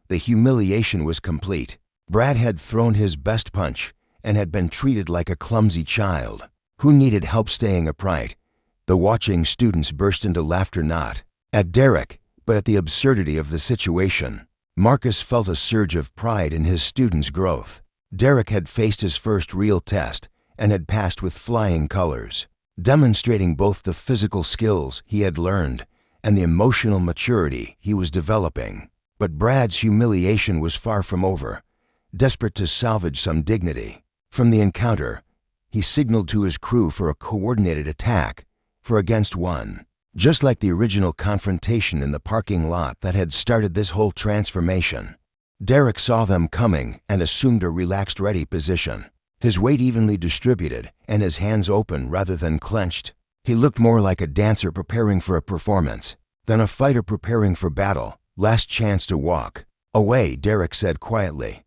The humiliation was complete. Brad had thrown his best punch and had been treated like a clumsy child who needed help staying upright. The watching students burst into laughter, not at Derek, but at the absurdity of the situation. Marcus felt a surge of pride in his students' growth. Derek had faced his first real test and had passed with flying colors, demonstrating both the physical skills he had learned and the emotional maturity he was developing. But Brad's humiliation was far from over. Desperate to salvage some dignity from the encounter, he signaled to his crew for a coordinated attack, for against one. Just like the original confrontation in the parking lot that had started this whole transformation. Derek saw them coming and assumed a relaxed, ready position, his weight evenly distributed and his hands open rather than clenched. He looked more like a dancer preparing for a performance than a fighter preparing for battle. Last chance to walk away, Derek said quietly.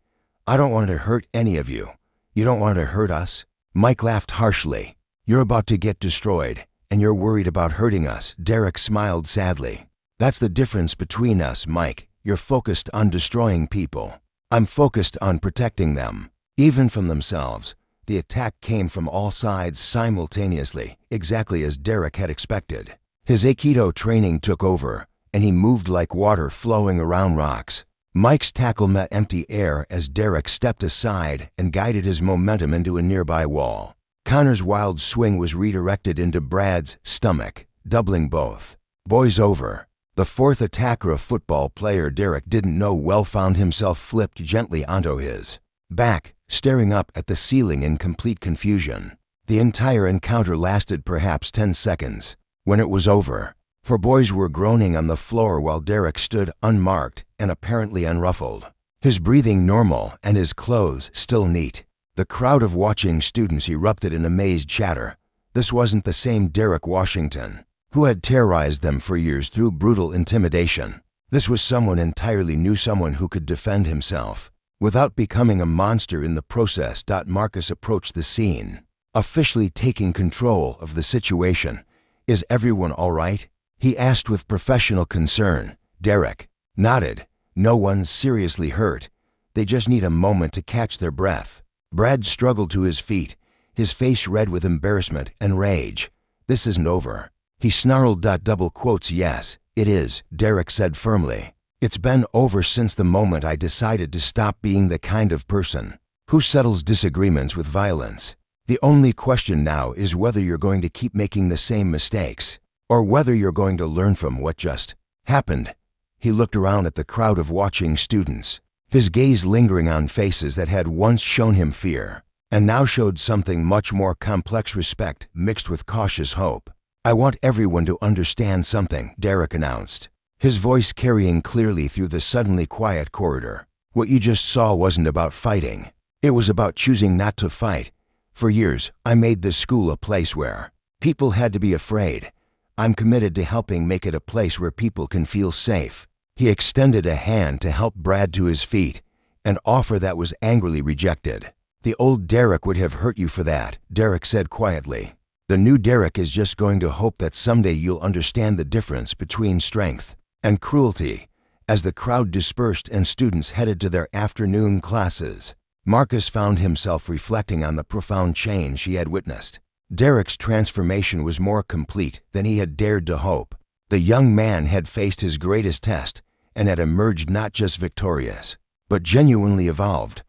I don't want to hurt any of you. You don't want to hurt us? Mike laughed harshly. You're about to get destroyed, and you're worried about hurting us. Derek smiled sadly. That's the difference between us, Mike. You're focused on destroying people. I'm focused on protecting them, even from themselves. The attack came from all sides simultaneously, exactly as Derek had expected. His Aikido training took over, and he moved like water flowing around rocks. Mike's tackle met empty air as Derek stepped aside and guided his momentum into a nearby wall. Connor's wild swing was redirected into Brad's stomach, doubling both boys over. The fourth attacker, a football player Derek didn't know well, found himself flipped gently onto his back, staring up at the ceiling in complete confusion. The entire encounter lasted perhaps 10 seconds. When it was over, four boys were groaning on the floor while Derek stood unmarked and apparently unruffled. His breathing normal and his clothes still neat. The crowd of watching students erupted in amazed chatter. This wasn't the same Derek Washington, who had terrorized them for years through brutal intimidation. This was someone entirely new, someone who could defend himself without becoming a monster in the process. Marcus approached the scene, officially taking control of the situation. "Is everyone all right?" he asked with professional concern. Derek nodded. "No one's seriously hurt. They just need a moment to catch their breath." Brad struggled to his feet, his face red with embarrassment and rage. "This isn't over," he snarled. "Yes, it is," Derek said firmly. "It's been over since the moment I decided to stop being the kind of person who settles disagreements with violence. The only question now is whether you're going to keep making the same mistakes, or whether you're going to learn from what just happened." He looked around at the crowd of watching students, his gaze lingering on faces that had once shown him fear, and now showed something much more complex: respect mixed with cautious hope. "I want everyone to understand something," Derek announced, his voice carrying clearly through the suddenly quiet corridor. "What you just saw wasn't about fighting. It was about choosing not to fight. For years, I made this school a place where people had to be afraid. I'm committed to helping make it a place where people can feel safe." He extended a hand to help Brad to his feet, an offer that was angrily rejected. "The old Derek would have hurt you for that," Derek said quietly. "The new Derek is just going to hope that someday you'll understand the difference between strength and cruelty." As the crowd dispersed and students headed to their afternoon classes, Marcus found himself reflecting on the profound change he had witnessed. Derek's transformation was more complete than he had dared to hope. The young man had faced his greatest test and had emerged not just victorious, but genuinely evolved.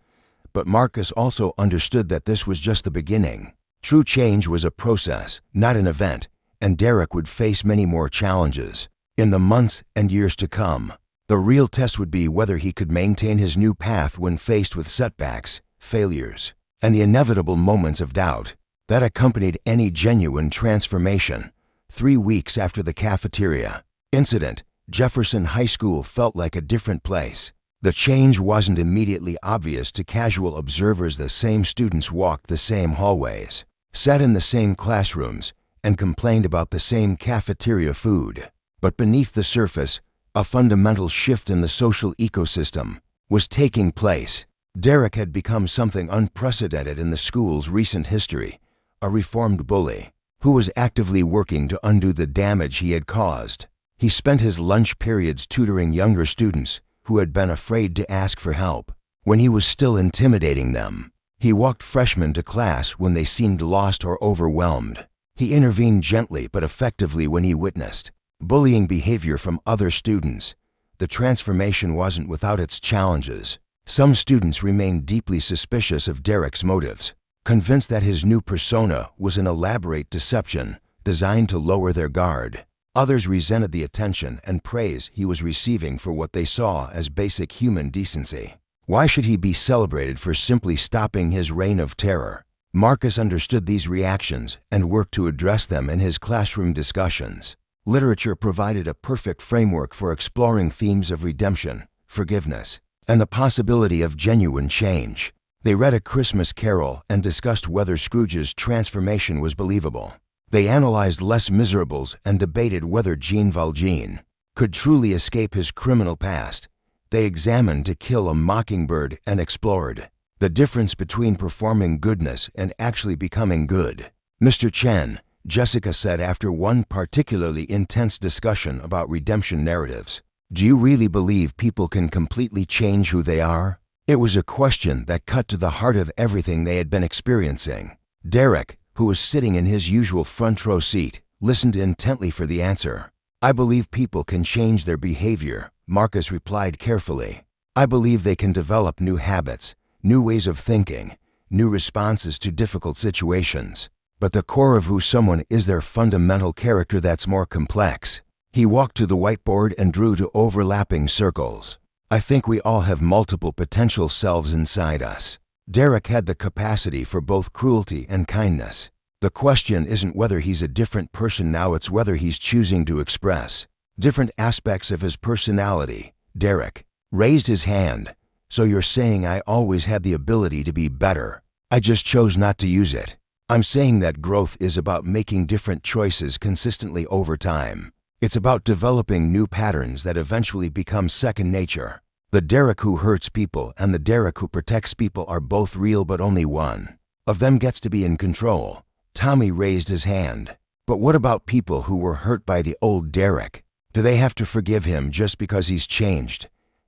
But Marcus also understood that this was just the beginning. True change was a process, not an event, and Derek would face many more challenges in the months and years to come. The real test would be whether he could maintain his new path when faced with setbacks, failures, and the inevitable moments of doubt that accompanied any genuine transformation. 3 weeks after the cafeteria incident, Jefferson High School felt like a different place. The change wasn't immediately obvious to casual observers. The same students walked the same hallways, sat in the same classrooms, and complained about the same cafeteria food. But beneath the surface, a fundamental shift in the social ecosystem was taking place. Derek had become something unprecedented in the school's recent history, a reformed bully who was actively working to undo the damage he had caused. He spent his lunch periods tutoring younger students who had been afraid to ask for help when he was still intimidating them. He walked freshmen to class when they seemed lost or overwhelmed. He intervened gently but effectively when he witnessed bullying behavior from other students. The transformation wasn't without its challenges. Some students remained deeply suspicious of Derek's motives, convinced that his new persona was an elaborate deception designed to lower their guard. Others resented the attention and praise he was receiving for what they saw as basic human decency. Why should he be celebrated for simply stopping his reign of terror? Marcus understood these reactions and worked to address them in his classroom discussions. Literature provided a perfect framework for exploring themes of redemption, forgiveness, and the possibility of genuine change. They read A Christmas Carol and discussed whether Scrooge's transformation was believable. They analyzed Les Miserables and debated whether Jean Valjean could truly escape his criminal past. They examined To Kill a Mockingbird and explored the difference between performing goodness and actually becoming good. "Mr. Chen," Jessica said after one particularly intense discussion about redemption narratives, "do you really believe people can completely change who they are?" It was a question that cut to the heart of everything they had been experiencing. Derek, who was sitting in his usual front row seat, listened intently for the answer. "I believe people can change their behavior," Marcus replied carefully. "I believe they can develop new habits, new ways of thinking, new responses to difficult situations. But the core of who someone is, their fundamental character, that's more complex." He walked to the whiteboard and drew to overlapping circles. "I think we all have multiple potential selves inside us. Derek had the capacity for both cruelty and kindness. The question isn't whether he's a different person now, it's whether he's choosing to express different aspects of his personality. Derek raised his hand. So you're saying I always had the ability to be better. I just chose not to use it. I'm saying that growth is about making different choices consistently over time. It's about developing new patterns that eventually become second nature. The Derek who hurts people and the Derek who protects people are both real, but only one of them gets to be in control. Tommy raised his hand. But what about people who were hurt by the old Derek? Do they have to forgive him just because he's changed?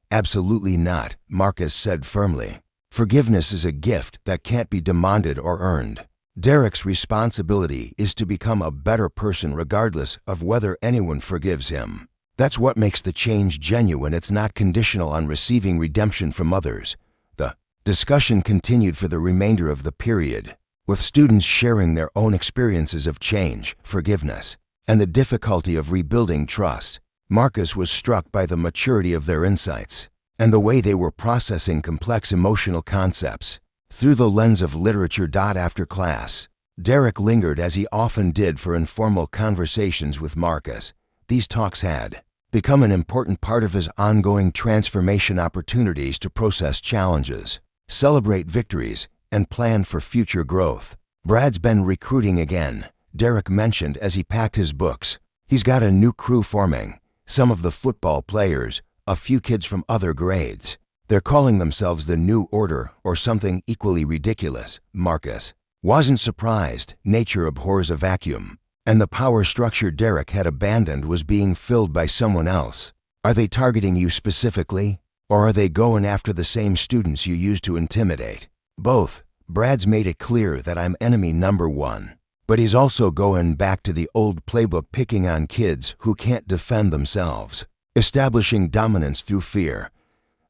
Absolutely not, Marcus said firmly. Forgiveness is a gift that can't be demanded or earned. Derek's responsibility is to become a better person regardless of whether anyone forgives him. That's what makes the change genuine. It's not conditional on receiving redemption from others. The discussion continued for the remainder of the period, with students sharing their own experiences of change, forgiveness, and the difficulty of rebuilding trust. Marcus was struck by the maturity of their insights and the way they were processing complex emotional concepts through the lens of literature. After class, Derek lingered, as he often did, for informal conversations with Marcus. These talks had become an important part of his ongoing transformation, opportunities to process challenges, celebrate victories, and plan for future growth. Brad's been recruiting again, Derek mentioned as he packed his books. He's got a new crew forming. Some of the football players, a few kids from other grades. They're calling themselves the New Order or something equally ridiculous. Marcus wasn't surprised. Nature abhors a vacuum, and the power structure Derek had abandoned was being filled by someone else. Are they targeting you specifically, or are they going after the same students you used to intimidate? Both. Brad's made it clear that I'm enemy number one. But he's also going back to the old playbook, picking on kids who can't defend themselves, establishing dominance through fear.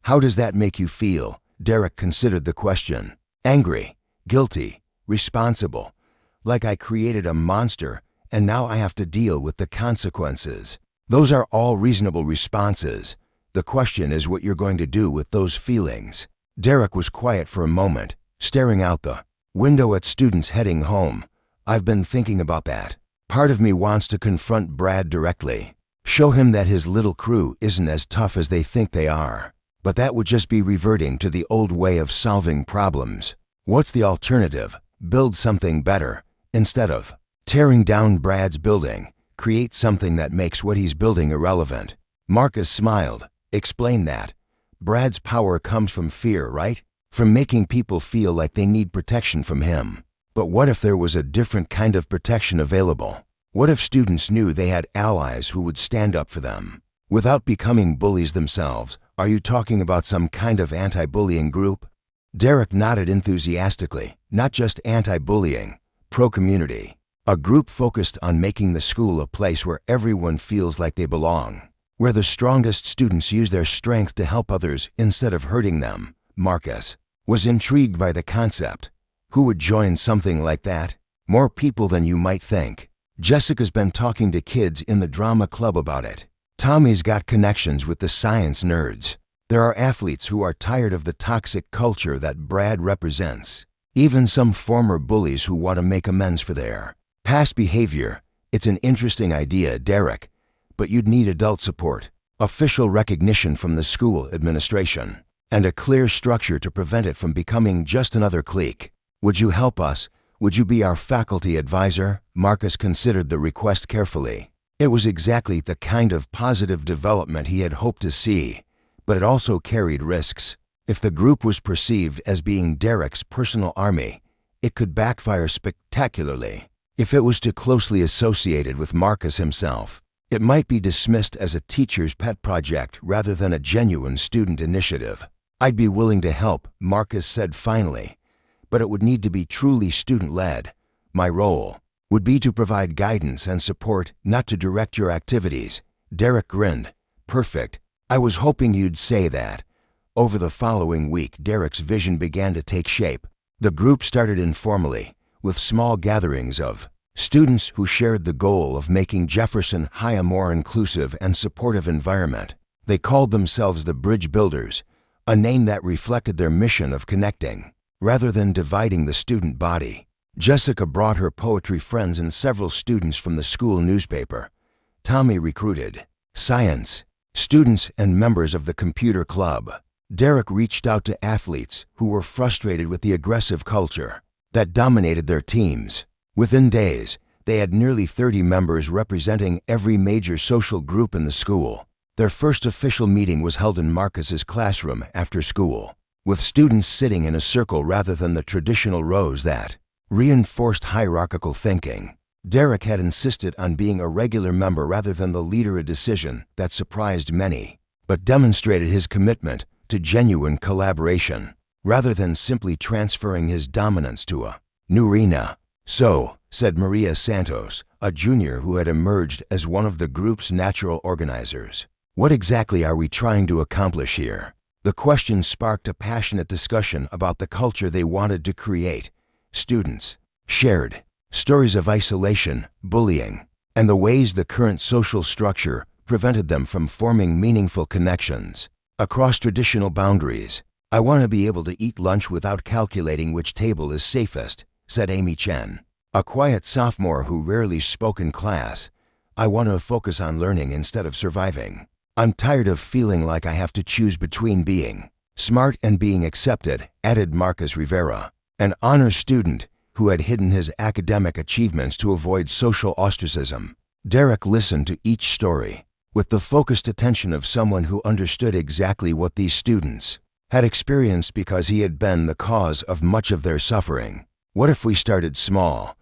How does that make you feel? Derek considered the question. Angry, guilty, responsible, like I created a monster and now I have to deal with the consequences. Those are all reasonable responses. The question is what you're going to do with those feelings. Derek was quiet for a moment, staring out the window at students heading home. I've been thinking about that. Part of me wants to confront Brad directly. Show him that his little crew isn't as tough as they think they are. But that would just be reverting to the old way of solving problems. What's the alternative? Build something better. Instead of tearing down Brad's building, create something that makes what he's building irrelevant. Marcus smiled. Explain that. Brad's power comes from fear, right? From making people feel like they need protection from him. But what if there was a different kind of protection available? What if students knew they had allies who would stand up for them without becoming bullies themselves? Are you talking about some kind of anti-bullying group? Derek nodded enthusiastically. Not just anti-bullying, pro-community. A group focused on making the school a place where everyone feels like they belong, where the strongest students use their strength to help others instead of hurting them. Marcus was intrigued by the concept. Who would join something like that? More people than you might think. Jessica's been talking to kids in the drama club about it. Tommy's got connections with the science nerds. There are athletes who are tired of the toxic culture that Brad represents. Even some former bullies who want to make amends for their past behavior. It's an interesting idea, Derek, but you'd need adult support, official recognition from the school administration, and a clear structure to prevent it from becoming just another clique. Would you help us? Would you be our faculty advisor? Marcus considered the request carefully. It was exactly the kind of positive development he had hoped to see, but it also carried risks. If the group was perceived as being Derek's personal army, it could backfire spectacularly. If it was too closely associated with Marcus himself, it might be dismissed as a teacher's pet project rather than a genuine student initiative. I'd be willing to help, Marcus said finally, but it would need to be truly student-led. My role would be to provide guidance and support, not to direct your activities. Derek grinned. Perfect. I was hoping you'd say that. Over the following week, Derek's vision began to take shape. The group started informally, with small gatherings of students who shared the goal of making Jefferson High a more inclusive and supportive environment. They called themselves the Bridge Builders, a name that reflected their mission of connecting rather than dividing the student body. Jessica brought her poetry friends and several students from the school newspaper. Tommy recruited science students and members of the computer club. Derek reached out to athletes who were frustrated with the aggressive culture that dominated their teams. Within days, they had nearly 30 members representing every major social group in the school. Their first official meeting was held in Marcus's classroom after school, with students sitting in a circle rather than the traditional rows that reinforced hierarchical thinking. Derek had insisted on being a regular member rather than the leader, a decision that surprised many, but demonstrated his commitment to genuine collaboration, rather than simply transferring his dominance to a new arena. "So," said Maria Santos, a junior who had emerged as one of the group's natural organizers, "what exactly are we trying to accomplish here?" The question sparked a passionate discussion about the culture they wanted to create. Students shared stories of isolation, bullying, and the ways the current social structure prevented them from forming meaningful connections across traditional boundaries. "I want to be able to eat lunch without calculating which table is safest," said Amy Chen, a quiet sophomore who rarely spoke in class. "I want to focus on learning instead of surviving. I'm tired of feeling like I have to choose between being smart and being accepted," added Marcus Rivera, an honors student who had hidden his academic achievements to avoid social ostracism. Derek listened to each story with the focused attention of someone who understood exactly what these students had experienced because he had been the cause of much of their suffering. "What if we started small?"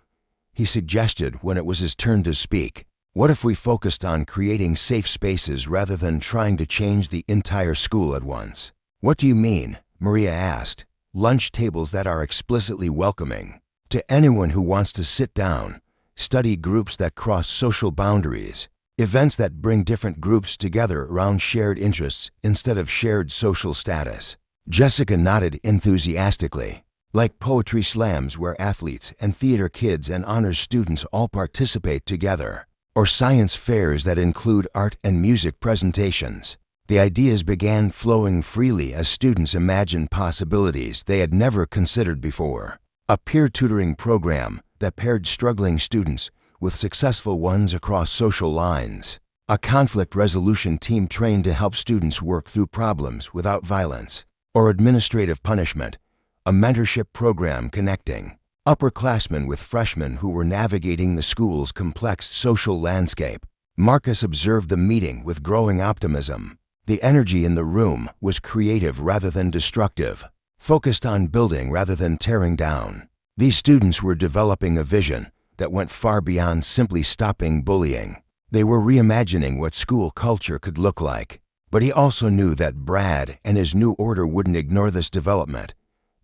he suggested when it was his turn to speak. "What if we focused on creating safe spaces rather than trying to change the entire school at once?" "What do you mean?" Maria asked. "Lunch tables that are explicitly welcoming to anyone who wants to sit down, study groups that cross social boundaries, events that bring different groups together around shared interests instead of shared social status." Jessica nodded enthusiastically. "Like poetry slams where athletes and theater kids and honors students all participate together, or science fairs that include art and music presentations." The ideas began flowing freely as students imagined possibilities they had never considered before. A peer tutoring program that paired struggling students with successful ones across social lines. A conflict resolution team trained to help students work through problems without violence or administrative punishment. A mentorship program connecting upperclassmen with freshmen who were navigating the school's complex social landscape. Marcus observed the meeting with growing optimism. The energy in the room was creative rather than destructive, focused on building rather than tearing down. These students were developing a vision that went far beyond simply stopping bullying. They were reimagining what school culture could look like. But he also knew that Brad and his new order wouldn't ignore this development.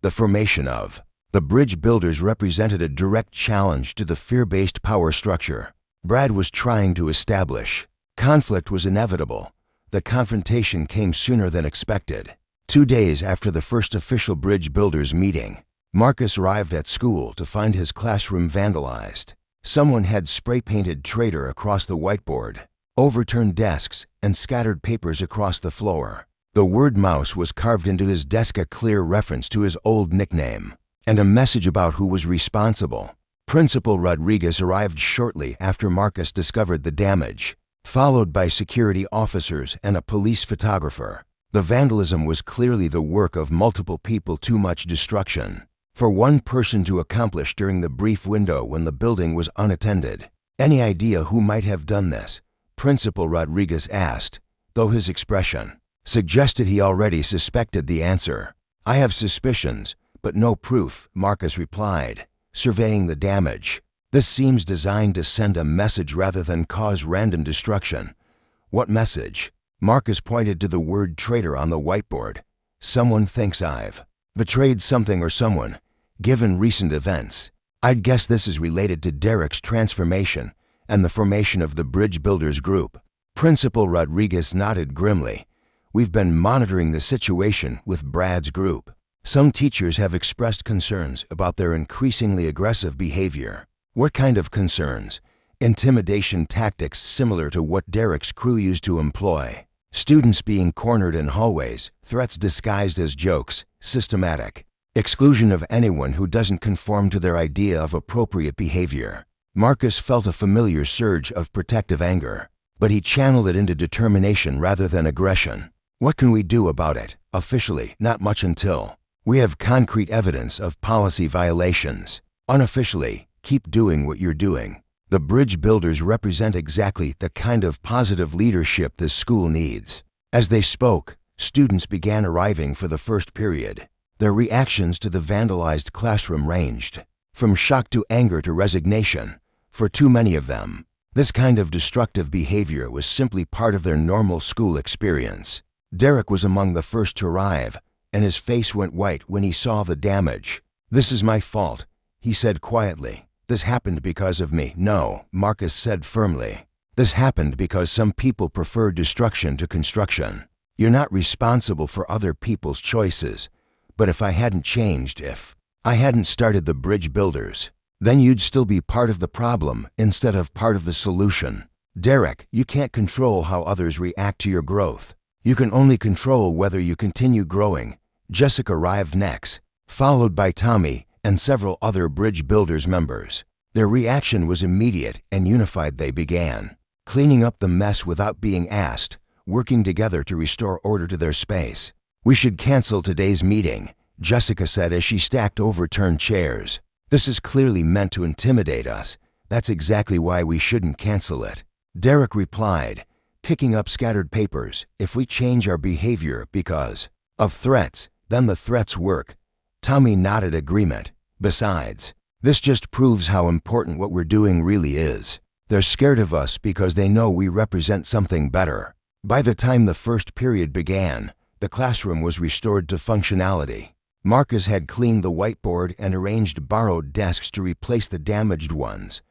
The formation of the Bridge Builders represented a direct challenge to the fear-based power structure Brad was trying to establish. Conflict was inevitable. The confrontation came sooner than expected. 2 days after the first official Bridge Builders meeting, Marcus arrived at school to find his classroom vandalized. Someone had spray-painted "Traitor" across the whiteboard, overturned desks, and scattered papers across the floor. The word "mouse" was carved into his desk, a clear reference to his old nickname, and a message about who was responsible. Principal Rodriguez arrived shortly after Marcus discovered the damage, followed by security officers and a police photographer. The vandalism was clearly the work of multiple people, too much destruction for one person to accomplish during the brief window when the building was unattended. "Any idea who might have done this?" Principal Rodriguez asked, though his expression suggested he already suspected the answer. "I have suspicions, but no proof," Marcus replied, surveying the damage. "This seems designed to send a message rather than cause random destruction." "What message?" Marcus pointed to the word "traitor" on the whiteboard. "Someone thinks I've betrayed something or someone, given recent events. I'd guess this is related to Derek's transformation and the formation of the Bridge Builders group." Principal Rodriguez nodded grimly. "We've been monitoring the situation with Brad's group. Some teachers have expressed concerns about their increasingly aggressive behavior." "What kind of concerns?" "Intimidation tactics similar to what Derek's crew used to employ. Students being cornered in hallways, threats disguised as jokes, systematic exclusion of anyone who doesn't conform to their idea of appropriate behavior. Marcus felt a familiar surge of protective anger, but he channeled it into determination rather than aggression. What can we do about it? Officially, not much until we have concrete evidence of policy violations. Unofficially, keep doing what you're doing. The bridge builders represent exactly the kind of positive leadership this school needs. As they spoke, students began arriving for the first period. Their reactions to the vandalized classroom ranged from shock to anger to resignation. For too many of them, this kind of destructive behavior was simply part of their normal school experience. Derek was among the first to arrive, and his face went white when he saw the damage. "This is my fault," he said quietly. "This happened because of me." "No," Marcus said firmly. "This happened because some people prefer destruction to construction. You're not responsible for other people's choices. But if I hadn't changed, if I hadn't started the bridge builders, then you'd still be part of the problem instead of part of the solution. Derek, you can't control how others react to your growth. You can only control whether you continue growing." Jessica arrived next, followed by Tommy and several other bridge builders members. Their reaction was immediate and unified. They began cleaning up the mess without being asked, working together to restore order to their space. "We should cancel today's meeting," Jessica said as she stacked overturned chairs. "This is clearly meant to intimidate us. That's exactly why we shouldn't cancel it." Derek replied, picking up scattered papers. "If we change our behavior because of threats, then the threats work." Tommy nodded agreement. "Besides, this just proves how important what we're doing really is. They're scared of us because they know we represent something better." By the time the first period began, the classroom was restored to functionality. Marcus had cleaned the whiteboard and arranged borrowed desks to replace the damaged ones.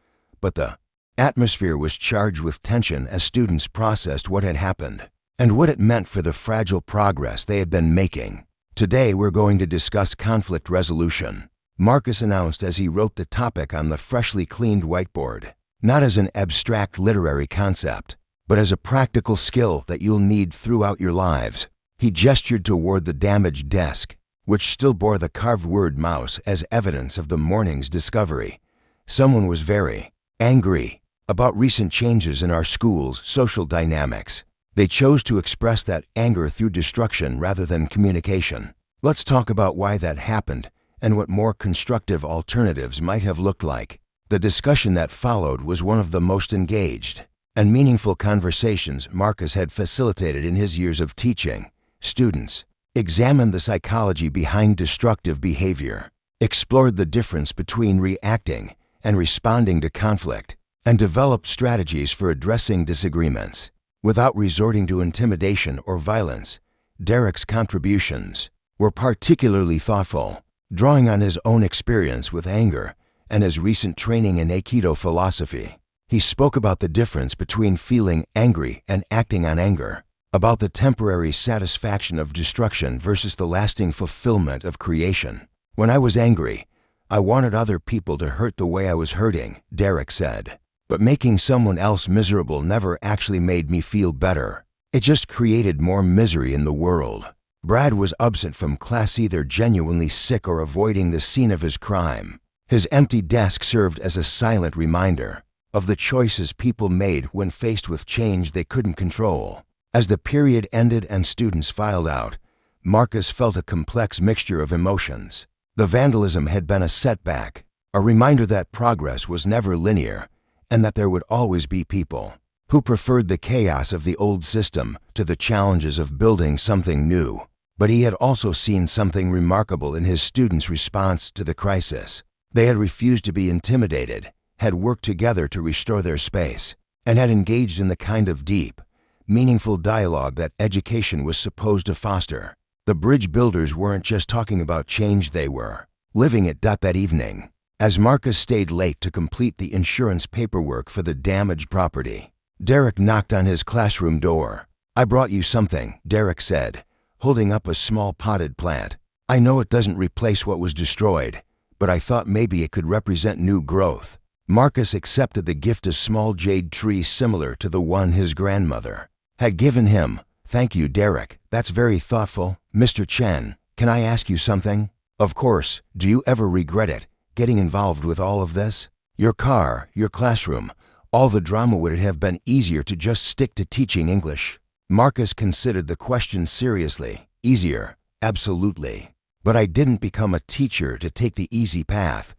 But the atmosphere was charged with tension as students processed what had happened and what it meant for the fragile progress they had been making. "Today we're going to discuss conflict resolution," Marcus announced as he wrote the topic on the freshly cleaned whiteboard. "Not as an abstract literary concept, but as a practical skill that you'll need throughout your lives." He gestured toward the damaged desk, which still bore the carved word mouse as evidence of the morning's discovery. "Someone was very angry about recent changes in our school's social dynamics. They chose to express that anger through destruction rather than communication. Let's talk about why that happened and what more constructive alternatives might have looked like." The discussion that followed was one of the most engaged and meaningful conversations Marcus had facilitated in his years of teaching. Students examined the psychology behind destructive behavior, explored the difference between reacting and responding to conflict, and developed strategies for addressing disagreements without resorting to intimidation or violence. Derek's contributions were particularly thoughtful, drawing on his own experience with anger and his recent training in Aikido philosophy. He spoke about the difference between feeling angry and acting on anger, about the temporary satisfaction of destruction versus the lasting fulfillment of creation. "When I was angry, I wanted other people to hurt the way I was hurting," Derek said. "But making someone else miserable never actually made me feel better. It just created more misery in the world." Brad was absent from class, either genuinely sick or avoiding the scene of his crime. His empty desk served as a silent reminder of the choices people made when faced with change they couldn't control. As the period ended and students filed out, Marcus felt a complex mixture of emotions. The vandalism had been a setback, a reminder that progress was never linear, and that there would always be people who preferred the chaos of the old system to the challenges of building something new. But he had also seen something remarkable in his students' response to the crisis. They had refused to be intimidated, had worked together to restore their space, and had engaged in the kind of deep, meaningful dialogue that education was supposed to foster. The bridge builders weren't just talking about change, they were living it. That evening, as Marcus stayed late to complete the insurance paperwork for the damaged property, Derek knocked on his classroom door. "I brought you something," Derek said, holding up a small potted plant. "I know it doesn't replace what was destroyed, but I thought maybe it could represent new growth." Marcus accepted the gift, a small jade tree similar to the one his grandmother had given him. "Thank you, Derek. That's very thoughtful." "Mr. Chen, can I ask you something?" Of course, do you ever regret it, getting involved with all of this? Your car, your classroom, all the drama. Would it have been easier to just stick to teaching English? Marcus considered the question seriously. Easier, absolutely. But I didn't become a teacher to take the easy path.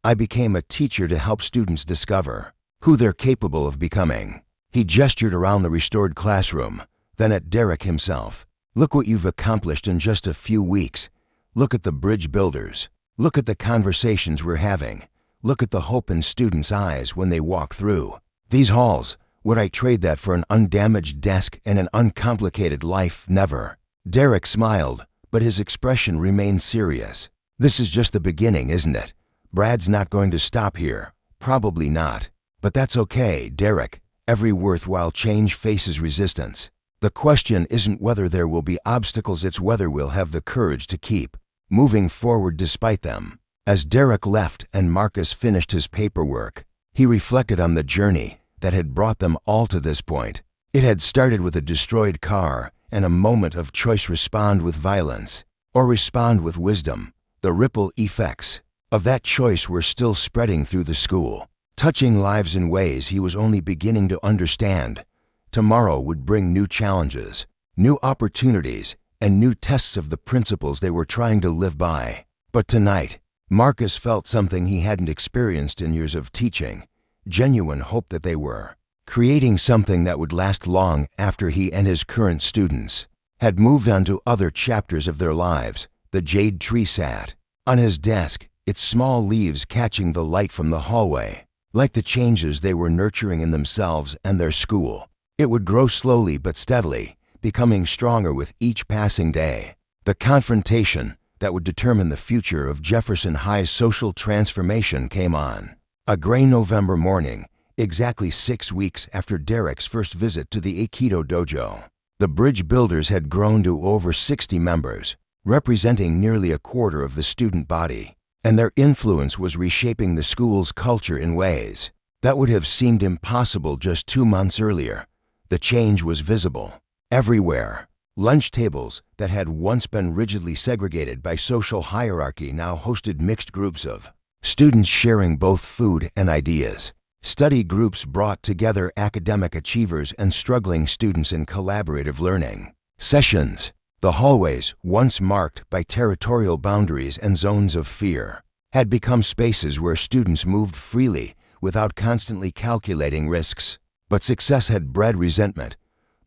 I became a teacher to help students discover who they're capable of becoming. He gestured around the restored classroom, then at Derek himself. Look what you've accomplished in just a few weeks. Look at the bridge builders. Look at the conversations we're having. Look at the hope in students' eyes when they walk through these halls. Would I trade that for an undamaged desk and an uncomplicated life? Never. Derek smiled, but his expression remained serious. This is just the beginning, isn't it? Brad's not going to stop here. Probably not. But that's okay, Derek. Every worthwhile change faces resistance. The question isn't whether there will be obstacles, it's whether we'll have the courage to keep moving forward despite them. As Derek left and Marcus finished his paperwork, he reflected on the journey that had brought them all to this point. It had started with a destroyed car and a moment of choice: respond with violence or respond with wisdom. The ripple effects of that choice were still spreading through the school, touching lives in ways he was only beginning to understand. Tomorrow would bring new challenges, new opportunities, and new tests of the principles they were trying to live by. But tonight, Marcus felt something he hadn't experienced in years of teaching: genuine hope that they were creating something that would last long after he and his current students had moved on to other chapters of their lives. The jade tree sat on his desk, its small leaves catching the light from the hallway. Like the changes they were nurturing in themselves and their school, it would grow slowly but steadily, becoming stronger with each passing day. The confrontation that would determine the future of Jefferson High's social transformation came on. A gray November morning, exactly 6 weeks after Derek's first visit to the Aikido dojo. The bridge builders had grown to over 60 members, representing nearly a quarter of the student body, and their influence was reshaping the school's culture in ways that would have seemed impossible just 2 months earlier. The change was visible everywhere. Lunch tables that had once been rigidly segregated by social hierarchy now hosted mixed groups of students sharing both food and ideas. Study groups brought together academic achievers and struggling students in collaborative learning sessions. The hallways, once marked by territorial boundaries and zones of fear, had become spaces where students moved freely without constantly calculating risks. But success had bred resentment.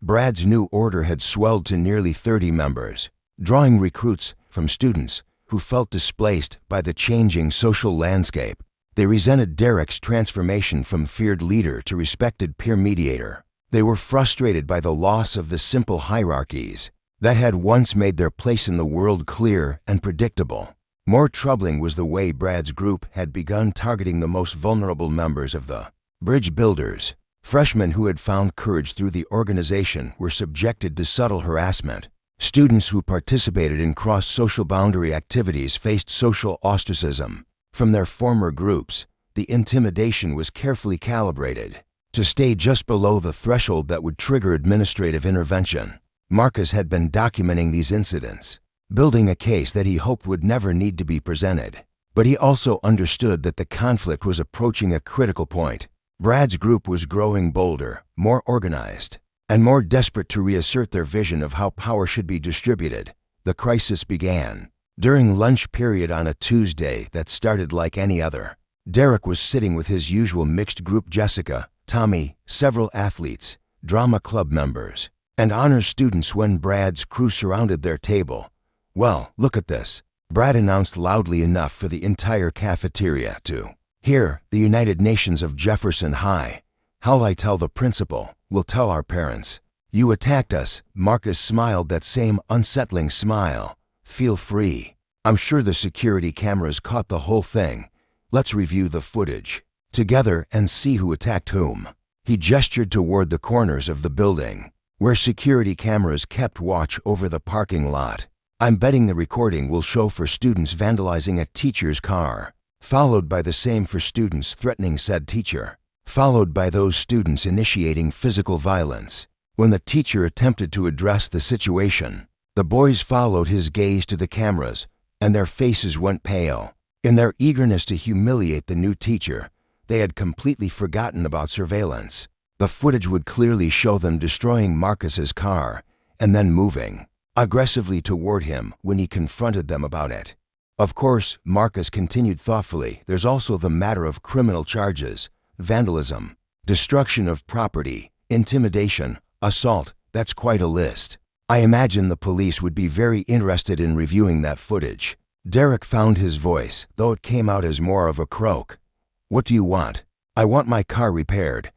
Brad's new order had swelled to nearly 30 members, drawing recruits from students who felt displaced by the changing social landscape. They resented Derek's transformation from feared leader to respected peer mediator. They were frustrated by the loss of the simple hierarchies that had once made their place in the world clear and predictable. More troubling was the way Brad's group had begun targeting the most vulnerable members of the bridge builders. Freshmen who had found courage through the organization were subjected to subtle harassment. Students who participated in cross-social boundary activities faced social ostracism from their former groups. The intimidation was carefully calibrated to stay just below the threshold that would trigger administrative intervention. Marcus had been documenting these incidents, building a case that he hoped would never need to be presented. But he also understood that the conflict was approaching a critical point. Brad's group was growing bolder, more organized, and more desperate to reassert their vision of how power should be distributed. The crisis began during lunch period on a Tuesday that started like any other. Derek was sitting with his usual mixed group: Jessica, Tommy, several athletes, drama club members, and honors students when Brad's crew surrounded their table. "Well, look at this," Brad announced loudly enough for the entire cafeteria to hear. "The United Nations of Jefferson High. How'll I tell the principal? We'll tell our parents. You attacked us." Marcus smiled, that same unsettling smile. "Feel free. I'm sure the security cameras caught the whole thing. Let's review the footage together and see who attacked whom." He gestured toward the corners of the building, where security cameras kept watch over the parking lot. "I'm betting the recording will show for students vandalizing a teacher's car, followed by the same for students threatening said teacher, followed by those students initiating physical violence. When the teacher attempted to address the situation, the boys followed his gaze to the cameras and their faces went pale. In their eagerness to humiliate the new teacher, they had completely forgotten about surveillance. The footage would clearly show them destroying Marcus's car and then moving aggressively toward him when he confronted them about it. Of course, Marcus continued thoughtfully, there's also the matter of criminal charges, vandalism, destruction of property, intimidation, assault. That's quite a list. I imagine the police would be very interested in reviewing that footage. Derek found his voice, though it came out as more of a croak. What do you want? I want my car repaired.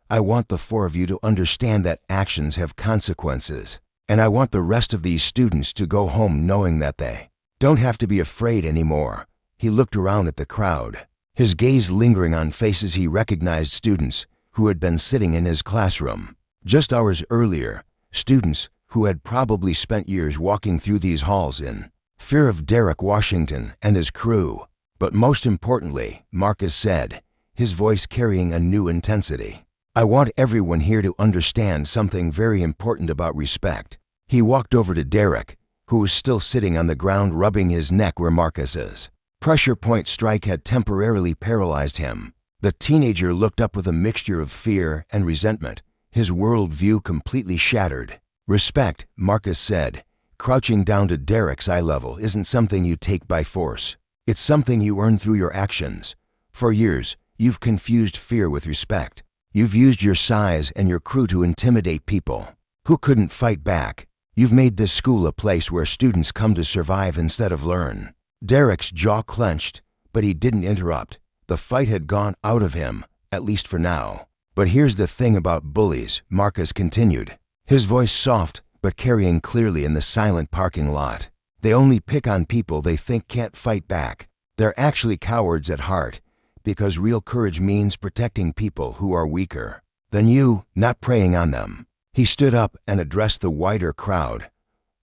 I want the four of you to understand that actions have consequences. And I want the rest of these students to go home knowing that they don't have to be afraid anymore. He looked around at the crowd, his gaze lingering on faces he recognized, students who had been sitting in his classroom just hours earlier, students who had probably spent years walking through these halls in fear of Derek Washington and his crew. But most importantly, Marcus said, his voice carrying a new intensity, I want everyone here to understand something very important about respect. He walked over to Derek, who was still sitting on the ground rubbing his neck where Marcus's pressure point strike had temporarily paralyzed him. The teenager looked up with a mixture of fear and resentment, his worldview completely shattered. Respect, Marcus said, crouching down to Derek's eye level, isn't something you take by force. It's something you earn through your actions. For years, you've confused fear with respect. You've used your size and your crew to intimidate people who couldn't fight back. You've made this school a place where students come to survive instead of learn. Derek's jaw clenched, but he didn't interrupt. The fight had gone out of him, at least for now. But here's the thing about bullies, Marcus continued, his voice soft but carrying clearly in the silent parking lot. They only pick on people they think can't fight back. They're actually cowards at heart, because real courage means protecting people who are weaker than you, not preying on them. He stood up and addressed the wider crowd.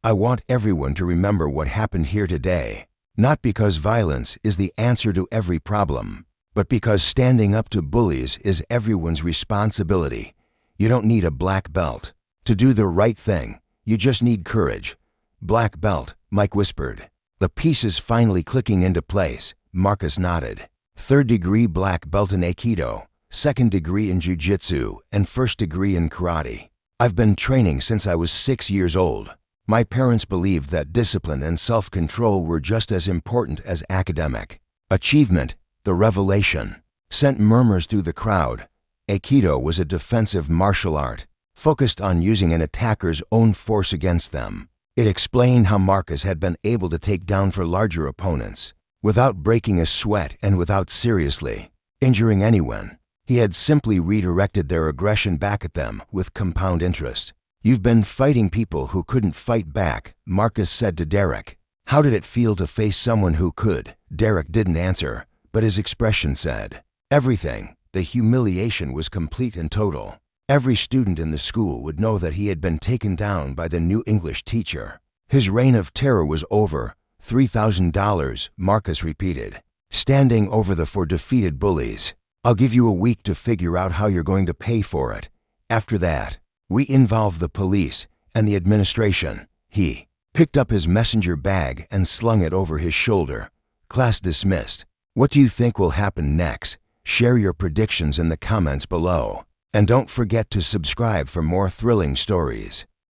I want everyone to remember what happened here today, not because violence is the answer to every problem, but because standing up to bullies is everyone's responsibility. You don't need a black belt to do the right thing. You just need courage. Black belt, Mike whispered. The pieces finally clicking into place. Marcus nodded. 3rd degree black belt in Aikido, 2nd degree in Jiu-Jitsu, and 1st degree in Karate. I've been training since I was 6 years old. My parents believed that discipline and self-control were just as important as academic achievement. The revelation sent murmurs through the crowd. Aikido was a defensive martial art, focused on using an attacker's own force against them. It explained how Marcus had been able to take down for larger opponents without breaking a sweat and without seriously injuring anyone. He had simply redirected their aggression back at them with compound interest. You've been fighting people who couldn't fight back, Marcus said to Derek. How did it feel to face someone who could? Derek didn't answer, but his expression said everything. The humiliation was complete and total. Every student in the school would know that he had been taken down by the new English teacher. His reign of terror was over. $3,000, Marcus repeated, standing over the four defeated bullies. I'll give you a week to figure out how you're going to pay for it. After that, we involve the police and the administration. He picked up his messenger bag and slung it over his shoulder. Class dismissed. What do you think will happen next? Share your predictions in the comments below. And don't forget to subscribe for more thrilling stories.